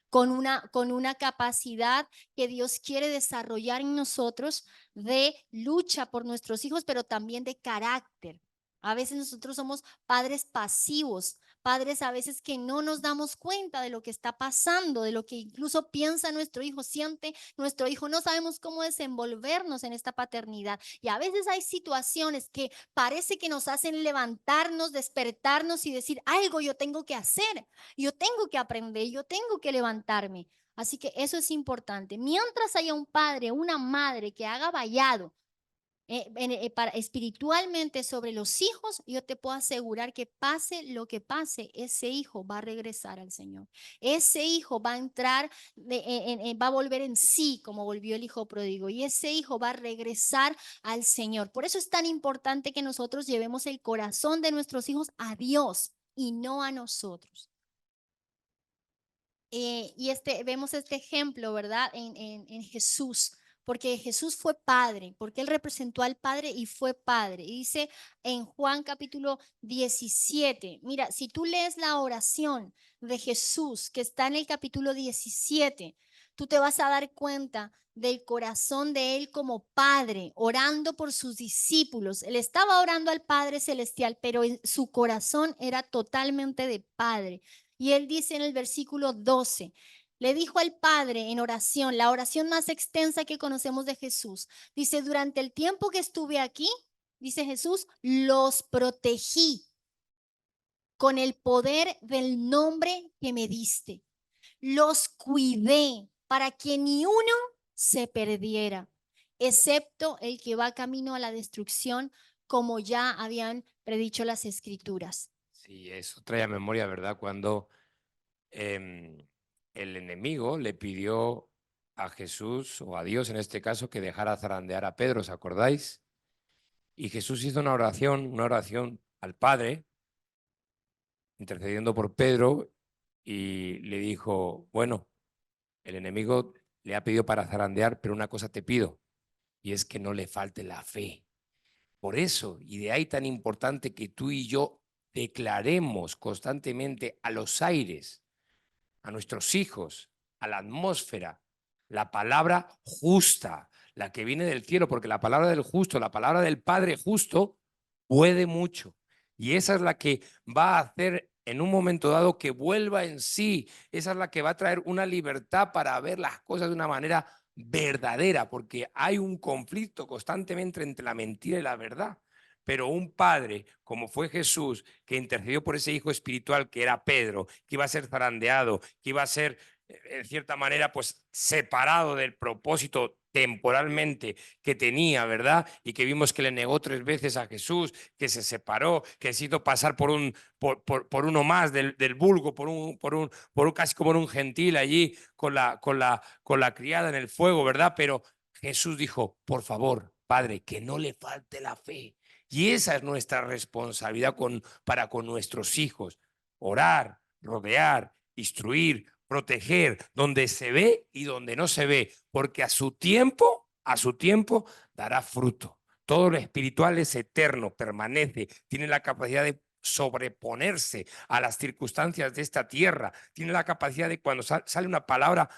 con una capacidad que Dios quiere desarrollar en nosotros de lucha por nuestros hijos, pero también de carácter. A veces nosotros somos padres pasivos, padres a veces que no nos damos cuenta de lo que está pasando, de lo que incluso piensa nuestro hijo, siente nuestro hijo, no sabemos cómo desenvolvernos en esta paternidad. Y a veces hay situaciones que parece que nos hacen levantarnos, despertarnos y decir, algo yo tengo que hacer, yo tengo que aprender, yo tengo que levantarme. Así que eso es importante. Mientras haya un padre, una madre que haga vallado espiritualmente sobre los hijos, yo te puedo asegurar que pase lo que pase, ese hijo va a regresar al Señor. Ese hijo va a entrar, va a volver en sí como volvió el hijo pródigo y ese hijo va a regresar al Señor. Por eso es tan importante que nosotros llevemos el corazón de nuestros hijos a Dios y no a nosotros. Y vemos este ejemplo, ¿verdad? En Jesús, porque Jesús fue padre, porque él representó al Padre y fue padre. Y dice en Juan capítulo 17, mira, si tú lees la oración de Jesús que está en el capítulo 17, tú te vas a dar cuenta del corazón de él como padre, orando por sus discípulos. Él estaba orando al Padre Celestial, pero su corazón era totalmente de padre. Y él dice en el versículo 12, le dijo al Padre en oración, la oración más extensa que conocemos de Jesús. Dice, durante el tiempo que estuve aquí, dice Jesús, los protegí con el poder del nombre que me diste. Los cuidé para que ni uno se perdiera, excepto el que va camino a la destrucción, como ya habían predicho las escrituras. Sí, eso trae a memoria, ¿verdad? Cuando el enemigo le pidió a Jesús, o a Dios en este caso, que dejara zarandear a Pedro, ¿os acordáis? Y Jesús hizo una oración al Padre, intercediendo por Pedro, y le dijo, bueno, el enemigo le ha pedido para zarandear, pero una cosa te pido, y es que no le falte la fe. Por eso, y de ahí tan importante que tú y yo declaremos constantemente a los aires, a nuestros hijos, a la atmósfera, la palabra justa, la que viene del cielo, porque la palabra del justo, la palabra del Padre justo, puede mucho. Y esa es la que va a hacer en un momento dado que vuelva en sí. Esa es la que va a traer una libertad para ver las cosas de una manera verdadera, porque hay un conflicto constantemente entre la mentira y la verdad. Pero un padre, como fue Jesús, que intercedió por ese hijo espiritual que era Pedro, que iba a ser zarandeado, que iba a ser, en cierta manera, pues separado del propósito temporalmente que tenía, ¿verdad? Y que vimos que le negó 3 veces a Jesús, que se separó, que se hizo pasar por uno más del vulgo, casi como un gentil allí con la criada en el fuego, ¿verdad? Pero Jesús dijo, por favor, Padre, que no le falte la fe. Y esa es nuestra responsabilidad para con nuestros hijos. Orar, rodear, instruir, proteger, donde se ve y donde no se ve, porque a su tiempo dará fruto. Todo lo espiritual es eterno, permanece, tiene la capacidad de sobreponerse a las circunstancias de esta tierra, tiene la capacidad de cuando sale una palabra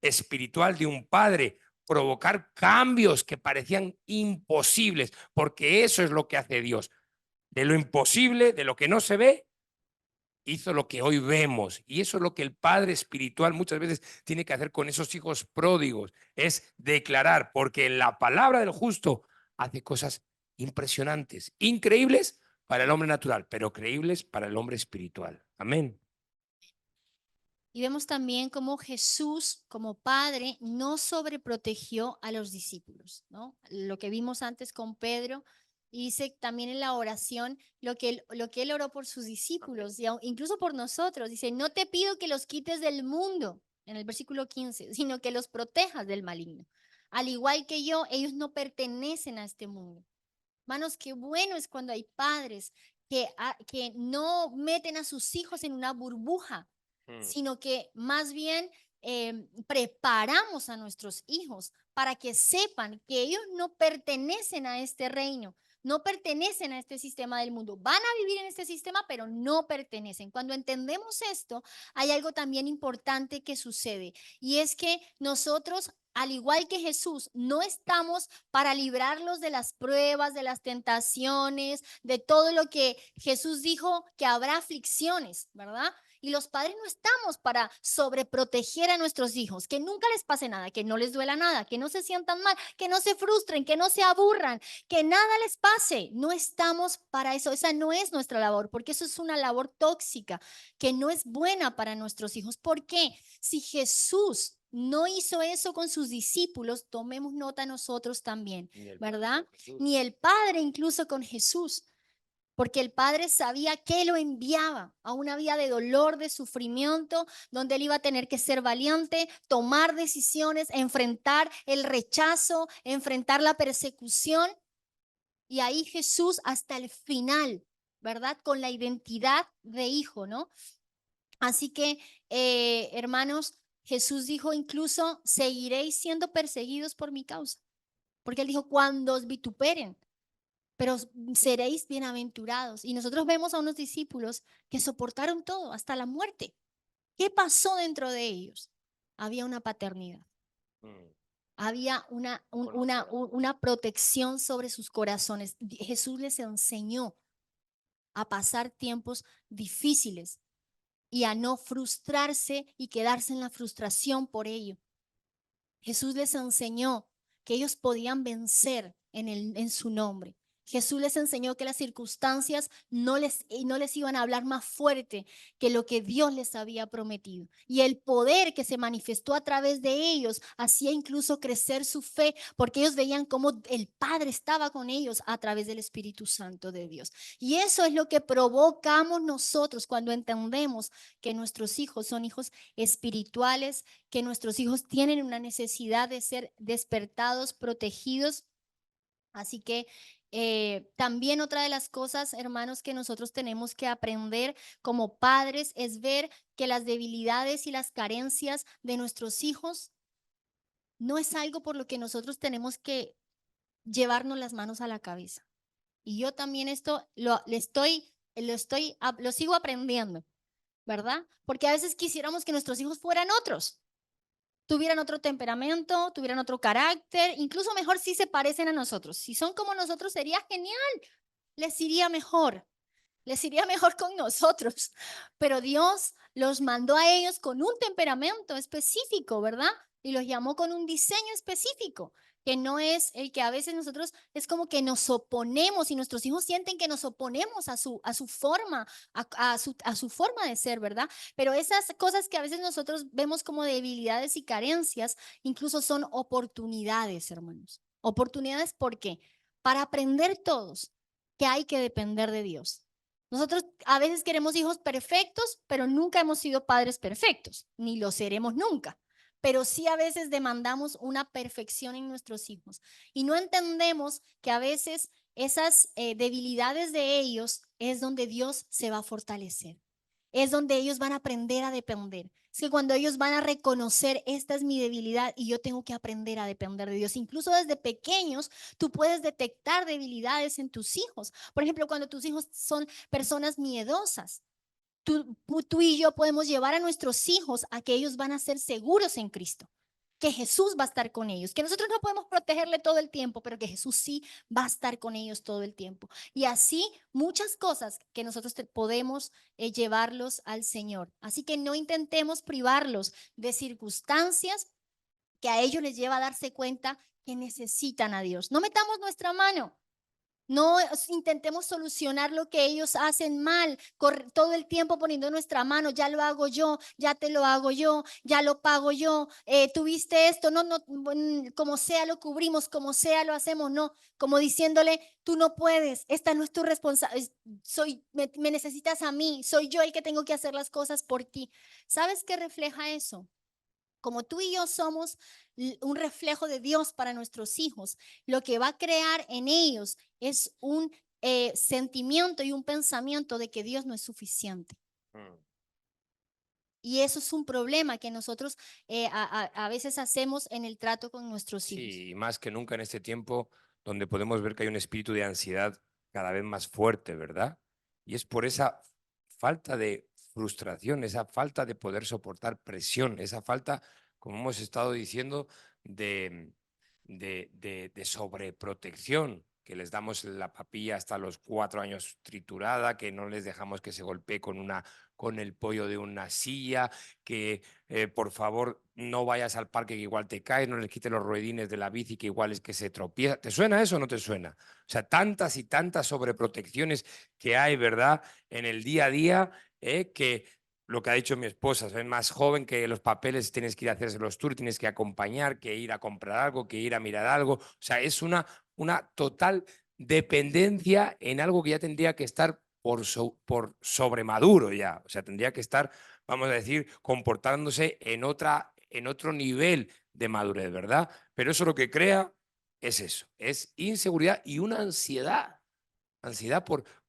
espiritual de un padre, provocar cambios que parecían imposibles, porque eso es lo que hace Dios. De lo imposible, de lo que no se ve, hizo lo que hoy vemos. Y eso es lo que el padre espiritual muchas veces tiene que hacer con esos hijos pródigos, es declarar, porque la palabra del justo hace cosas impresionantes, increíbles para el hombre natural, pero creíbles para el hombre espiritual. Amén. Y vemos también cómo Jesús, como padre, no sobreprotegió a los discípulos, ¿no? Lo que vimos antes con Pedro, y dice también en la oración lo que él oró por sus discípulos, y incluso por nosotros. Dice, no te pido que los quites del mundo, en el versículo 15, sino que los protejas del maligno. Al igual que yo, ellos no pertenecen a este mundo. Hermanos, qué bueno es cuando hay padres que no meten a sus hijos en una burbuja, sino que más bien preparamos a nuestros hijos para que sepan que ellos no pertenecen a este reino, no pertenecen a este sistema del mundo. Van a vivir en este sistema, pero no pertenecen. Cuando entendemos esto, hay algo también importante que sucede, y es que nosotros, al igual que Jesús, no estamos para librarlos de las pruebas, de las tentaciones, de todo lo que Jesús dijo, que habrá aflicciones, ¿verdad? Y los padres no estamos para sobreproteger a nuestros hijos, que nunca les pase nada, que no les duela nada, que no se sientan mal, que no se frustren, que no se aburran, que nada les pase. No estamos para eso. Esa no es nuestra labor, porque eso es una labor tóxica que no es buena para nuestros hijos. ¿Por qué? Si Jesús no hizo eso con sus discípulos, tomemos nota nosotros también, ¿verdad? Ni el Padre incluso con Jesús, porque el Padre sabía que lo enviaba a una vida de dolor, de sufrimiento, donde él iba a tener que ser valiente, tomar decisiones, enfrentar el rechazo, enfrentar la persecución. Y ahí Jesús hasta el final, ¿verdad? Con la identidad de hijo, ¿no? Así que, hermanos, Jesús dijo incluso, seguiréis siendo perseguidos por mi causa. Porque él dijo, cuando os vituperen, pero seréis bienaventurados. Y nosotros vemos a unos discípulos que soportaron todo, hasta la muerte. ¿Qué pasó dentro de ellos? Había una paternidad. Había una protección sobre sus corazones. Jesús les enseñó a pasar tiempos difíciles y a no frustrarse y quedarse en la frustración por ello. Jesús les enseñó que ellos podían vencer en su nombre. Jesús les enseñó que las circunstancias no les iban a hablar más fuerte que lo que Dios les había prometido. Y el poder que se manifestó a través de ellos hacía incluso crecer su fe, porque ellos veían cómo el Padre estaba con ellos a través del Espíritu Santo de Dios. Y eso es lo que provocamos nosotros cuando entendemos que nuestros hijos son hijos espirituales, que nuestros hijos tienen una necesidad de ser despertados, protegidos. Así que también otra de las cosas, hermanos, que nosotros tenemos que aprender como padres es ver que las debilidades y las carencias de nuestros hijos no es algo por lo que nosotros tenemos que llevarnos las manos a la cabeza. Y yo también esto lo sigo aprendiendo, ¿verdad? Porque a veces quisiéramos que nuestros hijos fueran otros, tuvieran otro temperamento, tuvieran otro carácter, incluso mejor si se parecen a nosotros. Si son como nosotros sería genial, les iría mejor con nosotros. Pero Dios los mandó a ellos con un temperamento específico, ¿verdad? Y los llamó con un diseño específico, que no es el que a veces nosotros es como que nos oponemos, y nuestros hijos sienten que nos oponemos a su forma, a su forma de ser, ¿verdad? Pero esas cosas que a veces nosotros vemos como debilidades y carencias, incluso son oportunidades, hermanos. Oportunidades, ¿por qué? Para aprender todos que hay que depender de Dios. Nosotros a veces queremos hijos perfectos, pero nunca hemos sido padres perfectos, ni lo seremos nunca. Pero sí a veces demandamos una perfección en nuestros hijos y no entendemos que a veces esas debilidades de ellos es donde Dios se va a fortalecer, es donde ellos van a aprender a depender. Es que cuando ellos van a reconocer, esta es mi debilidad y yo tengo que aprender a depender de Dios. Incluso desde pequeños, tú puedes detectar debilidades en tus hijos. Por ejemplo, cuando tus hijos son personas miedosas, tú y yo podemos llevar a nuestros hijos a que ellos van a ser seguros en Cristo, que Jesús va a estar con ellos, que nosotros no podemos protegerle todo el tiempo, pero que Jesús sí va a estar con ellos todo el tiempo. Y así muchas cosas que nosotros podemos llevarlos al Señor. Así que no intentemos privarlos de circunstancias que a ellos les lleva a darse cuenta que necesitan a Dios. No metamos nuestra mano. No intentemos solucionar lo que ellos hacen mal, todo el tiempo poniendo nuestra mano, ya lo hago yo, ya te lo hago yo, ya lo pago yo, tuviste esto, no, no, como sea lo cubrimos, como sea lo hacemos, no, como diciéndole, tú no puedes, esta no es tu responsabilidad, me necesitas a mí, soy yo el que tengo que hacer las cosas por ti. ¿Sabes qué refleja eso? Como tú y yo somos un reflejo de Dios para nuestros hijos, lo que va a crear en ellos es un sentimiento y un pensamiento de que Dios no es suficiente. Y eso es un problema que nosotros a veces hacemos en el trato con nuestros hijos. Sí, y más que nunca en este tiempo donde podemos ver que hay un espíritu de ansiedad cada vez más fuerte, ¿verdad? Y es por esa falta de frustración, esa falta de poder soportar presión, esa falta, como hemos estado diciendo, de sobreprotección, que les damos la papilla hasta los 4 años triturada, que no les dejamos que se golpee con el pollo de una silla, que por favor no vayas al parque que igual te caes, no les quites los ruedines de la bici que igual es que se tropieza. ¿Te suena eso o no te suena? O sea, tantas y tantas sobreprotecciones que hay, ¿verdad? En el día a día, que lo que ha dicho mi esposa, soy más joven, que los papeles tienes que ir a hacerse los tours, tienes que acompañar, que ir a comprar algo, que ir a mirar algo. O sea, es una total dependencia en algo que ya tendría que estar por sobremaduro ya. O sea, tendría que estar, vamos a decir, comportándose en otro nivel de madurez, ¿verdad? Pero eso lo que crea es eso, es inseguridad y una ansiedad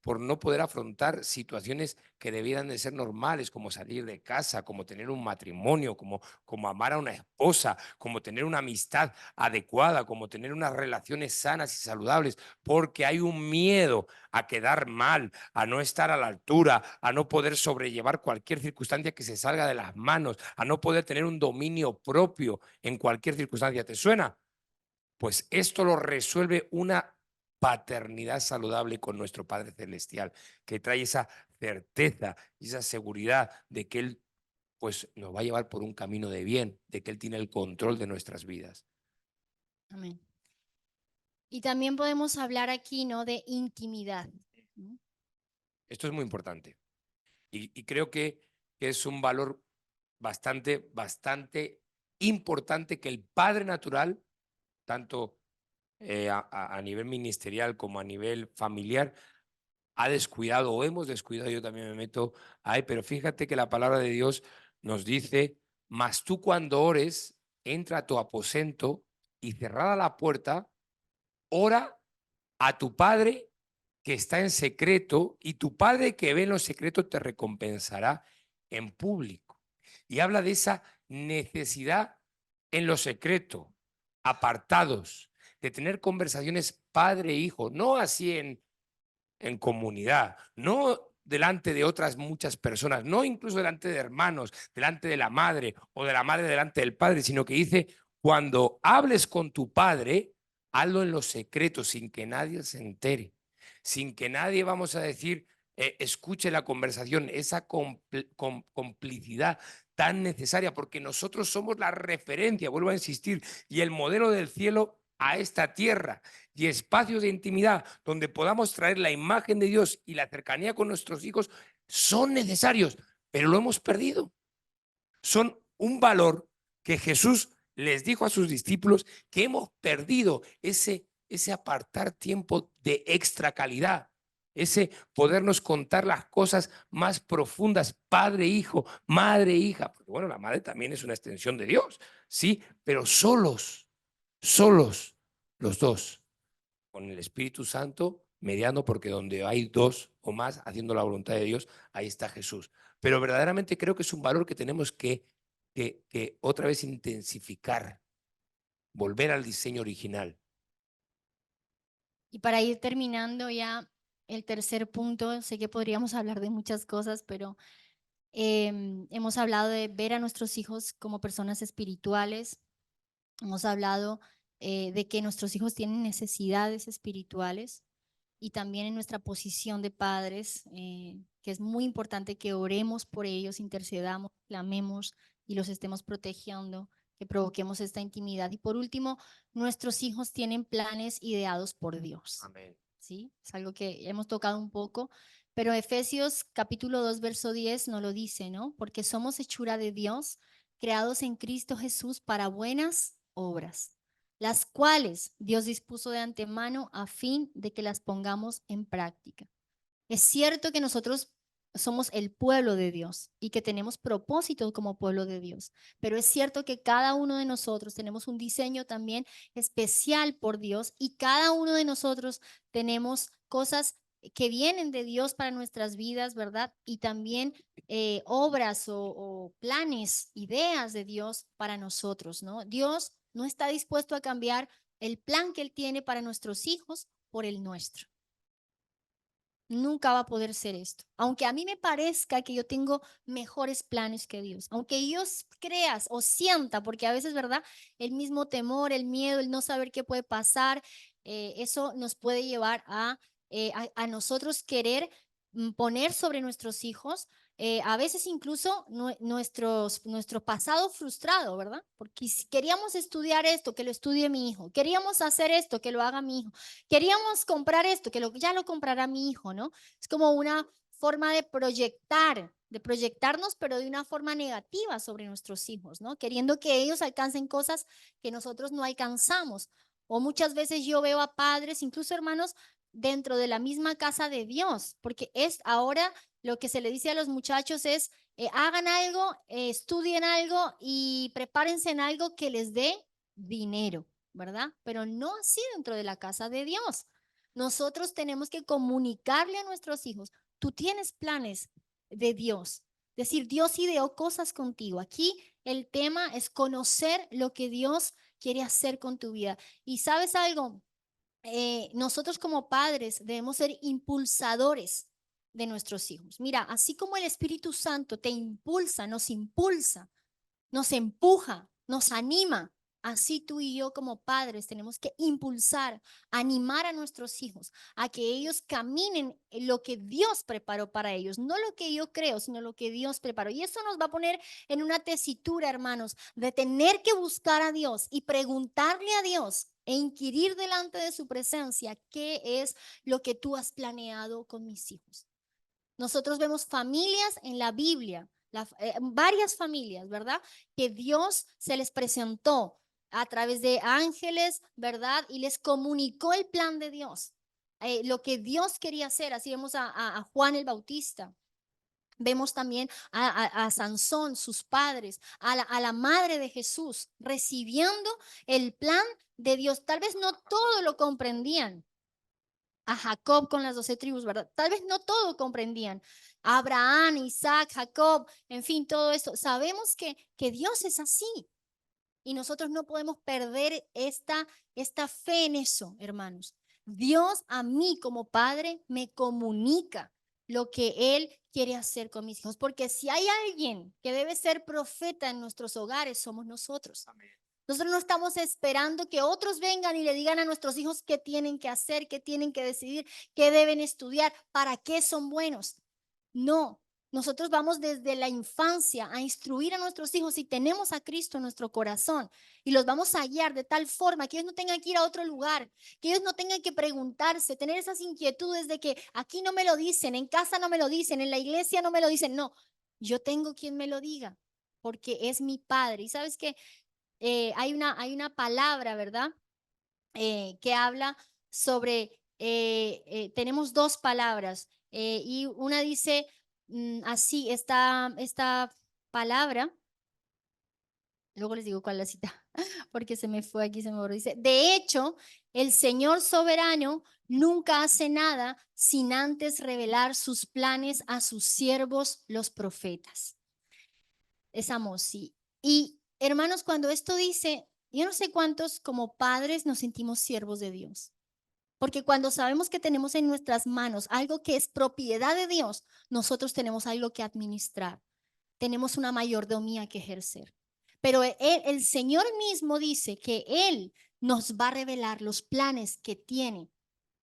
por no poder afrontar situaciones que debieran de ser normales, como salir de casa, como tener un matrimonio, como amar a una esposa, como tener una amistad adecuada, como tener unas relaciones sanas y saludables, porque hay un miedo a quedar mal, a no estar a la altura, a no poder sobrellevar cualquier circunstancia que se salga de las manos, a no poder tener un dominio propio en cualquier circunstancia. ¿Te suena? Pues esto lo resuelve una paternidad saludable con nuestro Padre Celestial, que trae esa certeza y esa seguridad de que Él pues, nos va a llevar por un camino de bien, de que Él tiene el control de nuestras vidas. Amén. Y también podemos hablar aquí, ¿no?, de intimidad, ¿no? Esto es muy importante y creo que es un valor bastante importante que el Padre natural, tanto a nivel ministerial como a nivel familiar, ha descuidado o hemos descuidado, yo también me meto ahí, pero fíjate que la palabra de Dios nos dice, mas tú cuando ores, entra a tu aposento y cerrada la puerta, ora a tu Padre que está en secreto y tu Padre que ve en lo secreto te recompensará en público. Y habla de esa necesidad en lo secreto, apartados, de tener conversaciones padre-hijo, no así en comunidad, no delante de otras muchas personas, no incluso delante de hermanos, delante de la madre o de la madre delante del padre, sino que dice, cuando hables con tu padre, hazlo en lo secreto, sin que nadie se entere, sin que nadie, vamos a decir, escuche la conversación, esa complicidad tan necesaria, porque nosotros somos la referencia, vuelvo a insistir, y el modelo del cielo a esta tierra, y espacios de intimidad donde podamos traer la imagen de Dios y la cercanía con nuestros hijos son necesarios, pero lo hemos perdido. Son un valor que Jesús les dijo a sus discípulos que hemos perdido, ese apartar tiempo de extra calidad, ese podernos contar las cosas más profundas, padre, hijo, madre, hija, porque bueno, la madre también es una extensión de Dios, sí, pero solos los dos, con el Espíritu Santo mediando, porque donde hay dos o más haciendo la voluntad de Dios, ahí está Jesús. Pero verdaderamente creo que es un valor que tenemos que que otra vez intensificar, volver al diseño original. Y para ir terminando ya el tercer punto, sé que podríamos hablar de muchas cosas, pero hemos hablado de ver a nuestros hijos como personas espirituales, hemos hablado de que nuestros hijos tienen necesidades espirituales y también en nuestra posición de padres, que es muy importante que oremos por ellos, intercedamos, clamemos y los estemos protegiendo, que provoquemos esta intimidad. Y por último, nuestros hijos tienen planes ideados por Dios. Amén. ¿Sí? Es algo que hemos tocado un poco, pero Efesios capítulo 2, verso 10 nos lo dice, ¿no? Porque somos hechura de Dios, creados en Cristo Jesús para buenas obras, las cuales Dios dispuso de antemano a fin de que las pongamos en práctica. Es cierto que nosotros somos el pueblo de Dios y que tenemos propósitos como pueblo de Dios, pero es cierto que cada uno de nosotros tenemos un diseño también especial por Dios y cada uno de nosotros tenemos cosas que vienen de Dios para nuestras vidas, ¿verdad? Y también obras o planes, ideas de Dios para nosotros, ¿no? Dios no está dispuesto a cambiar el plan que Él tiene para nuestros hijos por el nuestro. Nunca va a poder ser esto. Aunque a mí me parezca que yo tengo mejores planes que Dios, aunque yo creas o sienta, porque a veces, ¿verdad? El mismo temor, el miedo, el no saber qué puede pasar, eso nos puede llevar a nosotros querer poner sobre nuestros hijos, a veces incluso nuestro pasado frustrado, ¿verdad? Porque si queríamos estudiar esto, que lo estudie mi hijo, queríamos hacer esto, que lo haga mi hijo. Queríamos comprar esto, que ya lo comprará mi hijo, ¿no? Es como una forma de proyectarnos, pero de una forma negativa sobre nuestros hijos, ¿no? Queriendo que ellos alcancen cosas que nosotros no alcanzamos. O muchas veces yo veo a padres, incluso hermanos, dentro de la misma casa de Dios, porque es ahora lo que se le dice a los muchachos es, hagan algo, estudien algo y prepárense en algo que les dé dinero. ¿Verdad? Pero no así dentro de la casa de Dios. Nosotros tenemos que comunicarle a nuestros hijos, tú tienes planes de Dios. Es decir, Dios ideó cosas contigo. Aquí el tema es conocer lo que Dios quiere hacer con tu vida. Y sabes algo, nosotros como padres debemos ser impulsadores de nuestros hijos. Mira, así como el Espíritu Santo te impulsa, nos empuja, nos anima. Así tú y yo como padres tenemos que impulsar, animar a nuestros hijos a que ellos caminen en lo que Dios preparó para ellos, no lo que yo creo, sino lo que Dios preparó. Y eso nos va a poner en una tesitura, hermanos, de tener que buscar a Dios y preguntarle a Dios e inquirir delante de su presencia qué es lo que tú has planeado con mis hijos. Nosotros vemos familias en la Biblia, varias familias, ¿verdad? Que Dios se les presentó a través de ángeles, ¿verdad? Y les comunicó el plan de Dios, lo que Dios quería hacer. Así vemos a Juan el Bautista. Vemos también a Sansón, sus padres, a la madre de Jesús, recibiendo el plan de Dios. Tal vez no todo lo comprendían, a Jacob con las 12 tribus, ¿verdad? Tal vez no todo comprendían. Abraham, Isaac, Jacob, en fin, todo esto. Sabemos que Dios es así y nosotros no podemos perder esta fe en eso, hermanos. Dios a mí como padre me comunica lo que Él quiere hacer con mis hijos, porque si hay alguien que debe ser profeta en nuestros hogares, somos nosotros. Amén. Nosotros no estamos esperando que otros vengan y le digan a nuestros hijos qué tienen que hacer, qué tienen que decidir, qué deben estudiar, para qué son buenos. No, nosotros vamos desde la infancia a instruir a nuestros hijos y tenemos a Cristo en nuestro corazón y los vamos a guiar de tal forma que ellos no tengan que ir a otro lugar, que ellos no tengan que preguntarse, tener esas inquietudes de que aquí no me lo dicen, en casa no me lo dicen, en la iglesia no me lo dicen. No, yo tengo quien me lo diga porque es mi padre. Y sabes que hay una palabra, ¿verdad? Que habla sobre, tenemos dos palabras y una dice así, esta palabra, luego les digo cuál es la cita, porque se me fue aquí, se me borró, dice, de hecho, el Señor soberano nunca hace nada sin antes revelar sus planes a sus siervos, los profetas. Es Amós, sí. Y hermanos, cuando esto dice, yo no sé cuántos como padres nos sentimos siervos de Dios. Porque cuando sabemos que tenemos en nuestras manos algo que es propiedad de Dios, nosotros tenemos algo que administrar. Tenemos una mayordomía que ejercer. Pero el Señor mismo dice que Él nos va a revelar los planes que tiene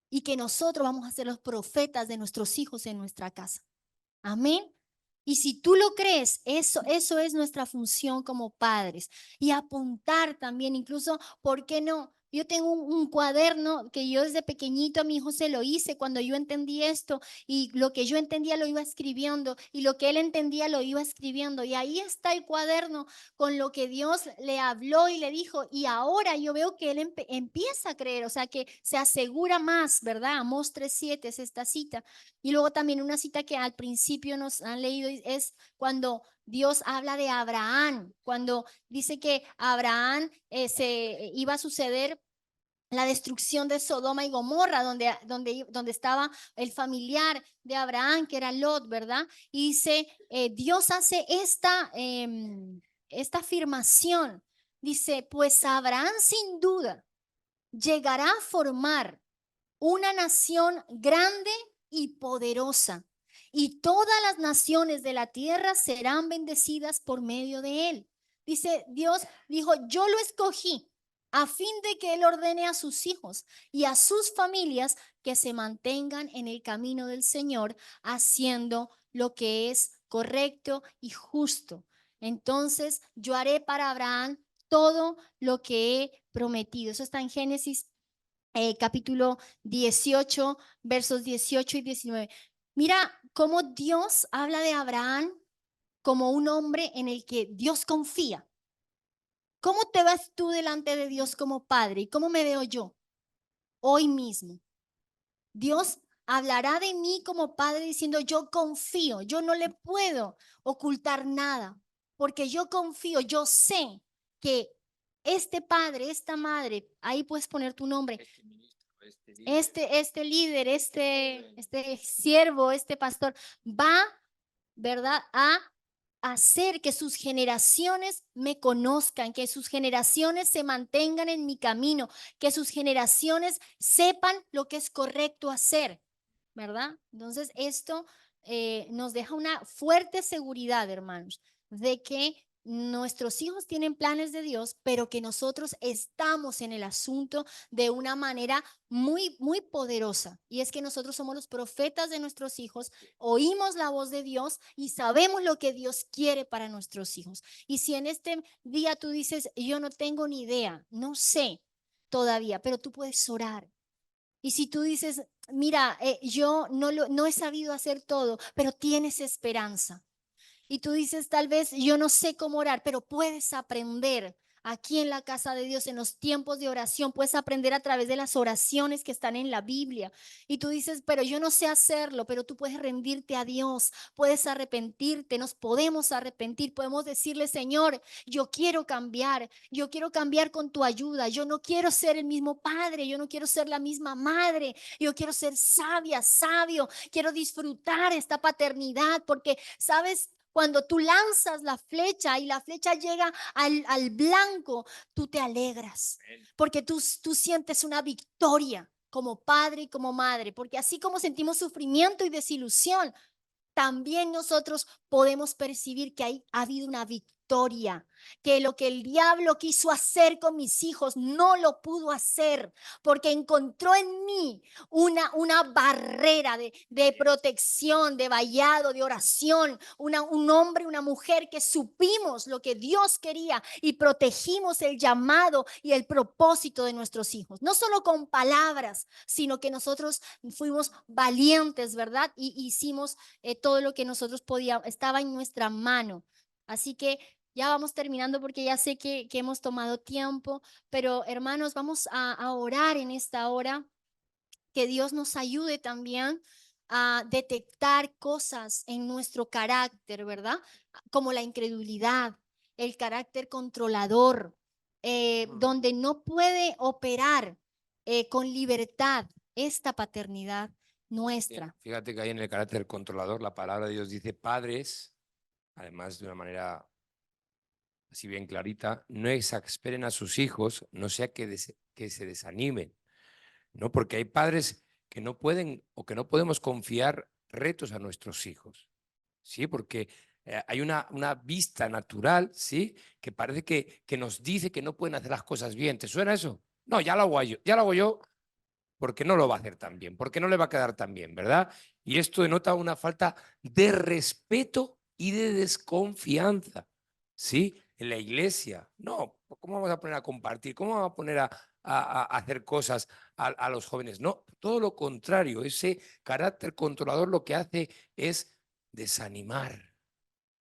y que nosotros vamos a ser los profetas de nuestros hijos en nuestra casa. Amén. Y si tú lo crees, eso es nuestra función como padres. Y apuntar también, incluso, ¿por qué no? Yo tengo un cuaderno que yo desde pequeñito a mi hijo se lo hice cuando yo entendí esto y lo que yo entendía lo iba escribiendo y lo que él entendía lo iba escribiendo. Y ahí está el cuaderno con lo que Dios le habló y le dijo. Y ahora yo veo que él empieza a creer, o sea, que se asegura más, ¿verdad? Amós 3:7 es esta cita. Y luego también una cita que al principio nos han leído es cuando Dios habla de Abraham, cuando dice que Abraham se iba a suceder la destrucción de Sodoma y Gomorra, donde estaba el familiar de Abraham, que era Lot, ¿verdad? Y dice, Dios hace esta afirmación. Dice, pues Abraham sin duda llegará a formar una nación grande y poderosa, y todas las naciones de la tierra serán bendecidas por medio de él. Dice, Dios dijo, yo lo escogí a fin de que él ordene a sus hijos y a sus familias que se mantengan en el camino del Señor, haciendo lo que es correcto y justo. Entonces yo haré para Abraham todo lo que he prometido. Eso está en Génesis capítulo 18, versos 18 y 19. Mira cómo Dios habla de Abraham como un hombre en el que Dios confía. ¿Cómo te vas tú delante de Dios como padre? ¿Y cómo me veo yo hoy mismo? Dios hablará de mí como padre diciendo, yo confío, yo no le puedo ocultar nada, porque yo confío, yo sé que este padre, esta madre, ahí puedes poner tu nombre, este líder, este siervo, este pastor, va, ¿verdad?, a hacer que sus generaciones me conozcan, que sus generaciones se mantengan en mi camino, que sus generaciones sepan lo que es correcto hacer, ¿verdad? Entonces, esto nos deja una fuerte seguridad, hermanos, de que nuestros hijos tienen planes de Dios, pero que nosotros estamos en el asunto de una manera muy, muy poderosa. Y es que nosotros somos los profetas de nuestros hijos, oímos la voz de Dios y sabemos lo que Dios quiere para nuestros hijos. Y si en este día tú dices, yo no tengo ni idea, no sé todavía, pero tú puedes orar. Y si tú dices, mira, yo no he sabido hacer todo, pero tienes esperanza. Y tú dices, tal vez yo no sé cómo orar, pero puedes aprender aquí en la casa de Dios, en los tiempos de oración, puedes aprender a través de las oraciones que están en la Biblia. Y tú dices, pero yo no sé hacerlo, pero tú puedes rendirte a Dios, puedes arrepentirte, nos podemos arrepentir, podemos decirle, Señor, yo quiero cambiar con tu ayuda, yo no quiero ser el mismo padre, yo no quiero ser la misma madre, yo quiero ser sabia, sabio, quiero disfrutar esta paternidad, porque, ¿sabes? Cuando tú lanzas la flecha y la flecha llega al blanco, tú te alegras porque tú sientes una victoria como padre y como madre, porque así como sentimos sufrimiento y desilusión, también nosotros podemos percibir que ha habido una victoria, que lo que el diablo quiso hacer con mis hijos no lo pudo hacer, porque encontró en mí una barrera de protección, de vallado, de oración, un hombre, una mujer que supimos lo que Dios quería y protegimos el llamado y el propósito de nuestros hijos, no solo con palabras, sino que nosotros fuimos valientes, ¿verdad? Y hicimos todo lo que nosotros podíamos, estaba en nuestra mano. Así que ya vamos terminando porque ya sé que hemos tomado tiempo, pero hermanos, vamos a orar en esta hora, que Dios nos ayude también a detectar cosas en nuestro carácter, ¿verdad? Como la incredulidad, el carácter controlador, donde no puede operar con libertad esta paternidad nuestra. Fíjate que ahí en el carácter controlador la palabra de Dios dice padres, además de una manera así bien clarita, no exasperen a sus hijos, no sea que se desanimen, ¿no? Porque hay padres que no pueden o que no podemos confiar retos a nuestros hijos, ¿sí? Porque hay una vista natural, ¿sí? Que parece que nos dice que no pueden hacer las cosas bien. ¿Te suena eso? No, ya lo hago yo porque no lo va a hacer tan bien, porque no le va a quedar tan bien, ¿verdad? Y esto denota una falta de respeto y de desconfianza, ¿sí? En la iglesia, no, ¿cómo vamos a poner a compartir? ¿Cómo vamos a poner a hacer cosas a los jóvenes? No, todo lo contrario, ese carácter controlador lo que hace es desanimar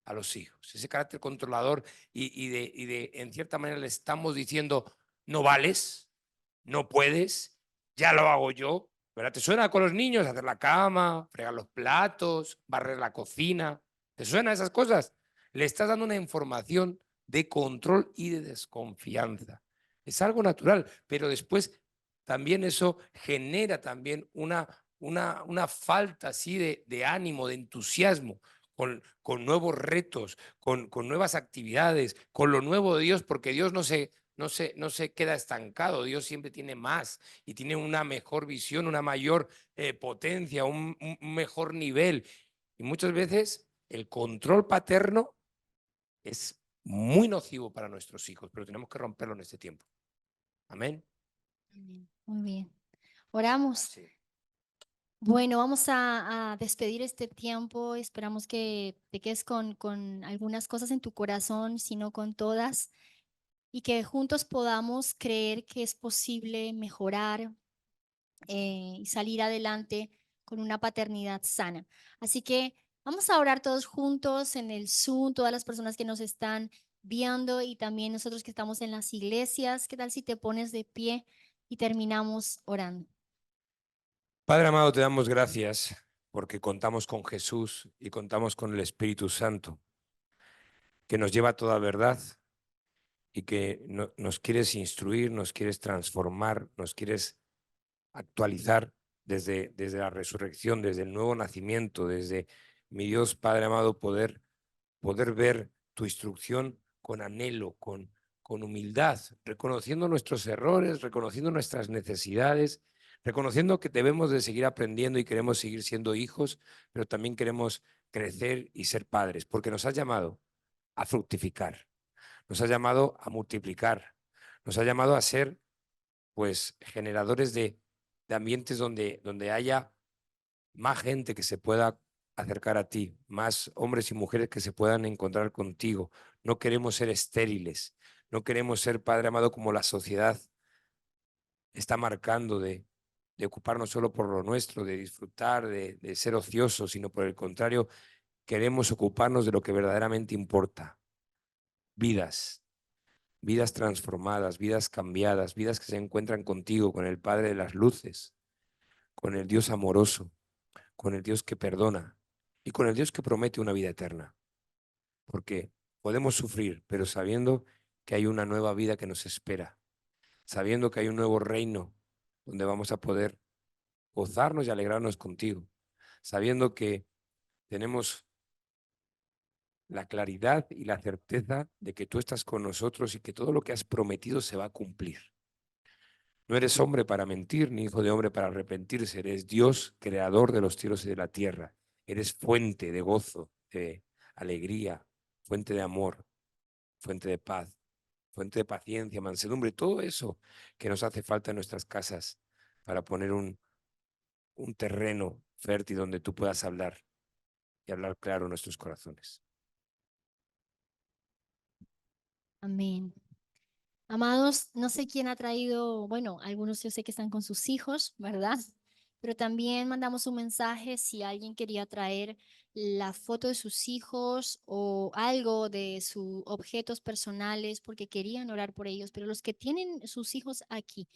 a los hijos, ese carácter controlador en cierta manera, le estamos diciendo, no vales, no puedes, ya lo hago yo, ¿verdad? ¿Te suena con los niños hacer la cama, fregar los platos, barrer la cocina? ¿Te suena esas cosas? Le estás dando una información de control y de desconfianza. Es algo natural, pero después también eso genera también una falta así de ánimo, de entusiasmo con nuevos retos, con nuevas actividades, con lo nuevo de Dios, porque Dios no se queda estancado, Dios siempre tiene más y tiene una mejor visión, una mayor potencia, un mejor nivel. Y muchas veces el control paterno es muy nocivo para nuestros hijos, pero tenemos que romperlo en este tiempo. Amén. Amén. Muy bien. Oramos. Sí. Bueno, vamos a despedir este tiempo. Esperamos que te quedes con algunas cosas en tu corazón, si no con todas, y que juntos podamos creer que es posible mejorar y salir adelante con una paternidad sana. Así que vamos a orar todos juntos en el Zoom, todas las personas que nos están viendo y también nosotros que estamos en las iglesias. ¿Qué tal si te pones de pie y terminamos orando? Padre amado, te damos gracias porque contamos con Jesús y contamos con el Espíritu Santo, que nos lleva a toda verdad y que nos quieres instruir, nos quieres transformar, nos quieres actualizar desde la resurrección, desde el nuevo nacimiento, desde mi Dios Padre amado, poder ver tu instrucción con anhelo, con humildad, reconociendo nuestros errores, reconociendo nuestras necesidades, reconociendo que debemos de seguir aprendiendo y queremos seguir siendo hijos, pero también queremos crecer y ser padres, porque nos has llamado a fructificar, nos has llamado a multiplicar, nos has llamado a ser pues generadores de ambientes donde haya más gente que se pueda acercar a ti, más hombres y mujeres que se puedan encontrar contigo. No queremos ser estériles, no queremos ser, Padre amado, como la sociedad está marcando de ocuparnos solo por lo nuestro, de disfrutar, de ser ociosos, sino por el contrario, queremos ocuparnos de lo que verdaderamente importa. Vidas, vidas transformadas, vidas cambiadas, vidas que se encuentran contigo, con el Padre de las luces, con el Dios amoroso, con el Dios que perdona y con el Dios que promete una vida eterna. Porque podemos sufrir, pero sabiendo que hay una nueva vida que nos espera, sabiendo que hay un nuevo reino donde vamos a poder gozarnos y alegrarnos contigo, sabiendo que tenemos la claridad y la certeza de que tú estás con nosotros y que todo lo que has prometido se va a cumplir. No eres hombre para mentir, ni hijo de hombre para arrepentirse. Eres Dios, creador de los cielos y de la tierra. Eres fuente de gozo, de alegría, fuente de amor, fuente de paz, fuente de paciencia, mansedumbre, todo eso que nos hace falta en nuestras casas para poner un terreno fértil donde tú puedas hablar y hablar claro en nuestros corazones. Amén. Amados, no sé quién ha traído, bueno, algunos yo sé que están con sus hijos, ¿verdad? Pero también mandamos un mensaje si alguien quería traer la foto de sus hijos o algo de sus objetos personales porque querían orar por ellos, pero los que tienen sus hijos aquí,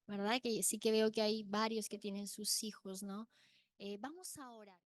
¿verdad? Que sí que veo que hay varios que tienen sus hijos, ¿no? Vamos a orar.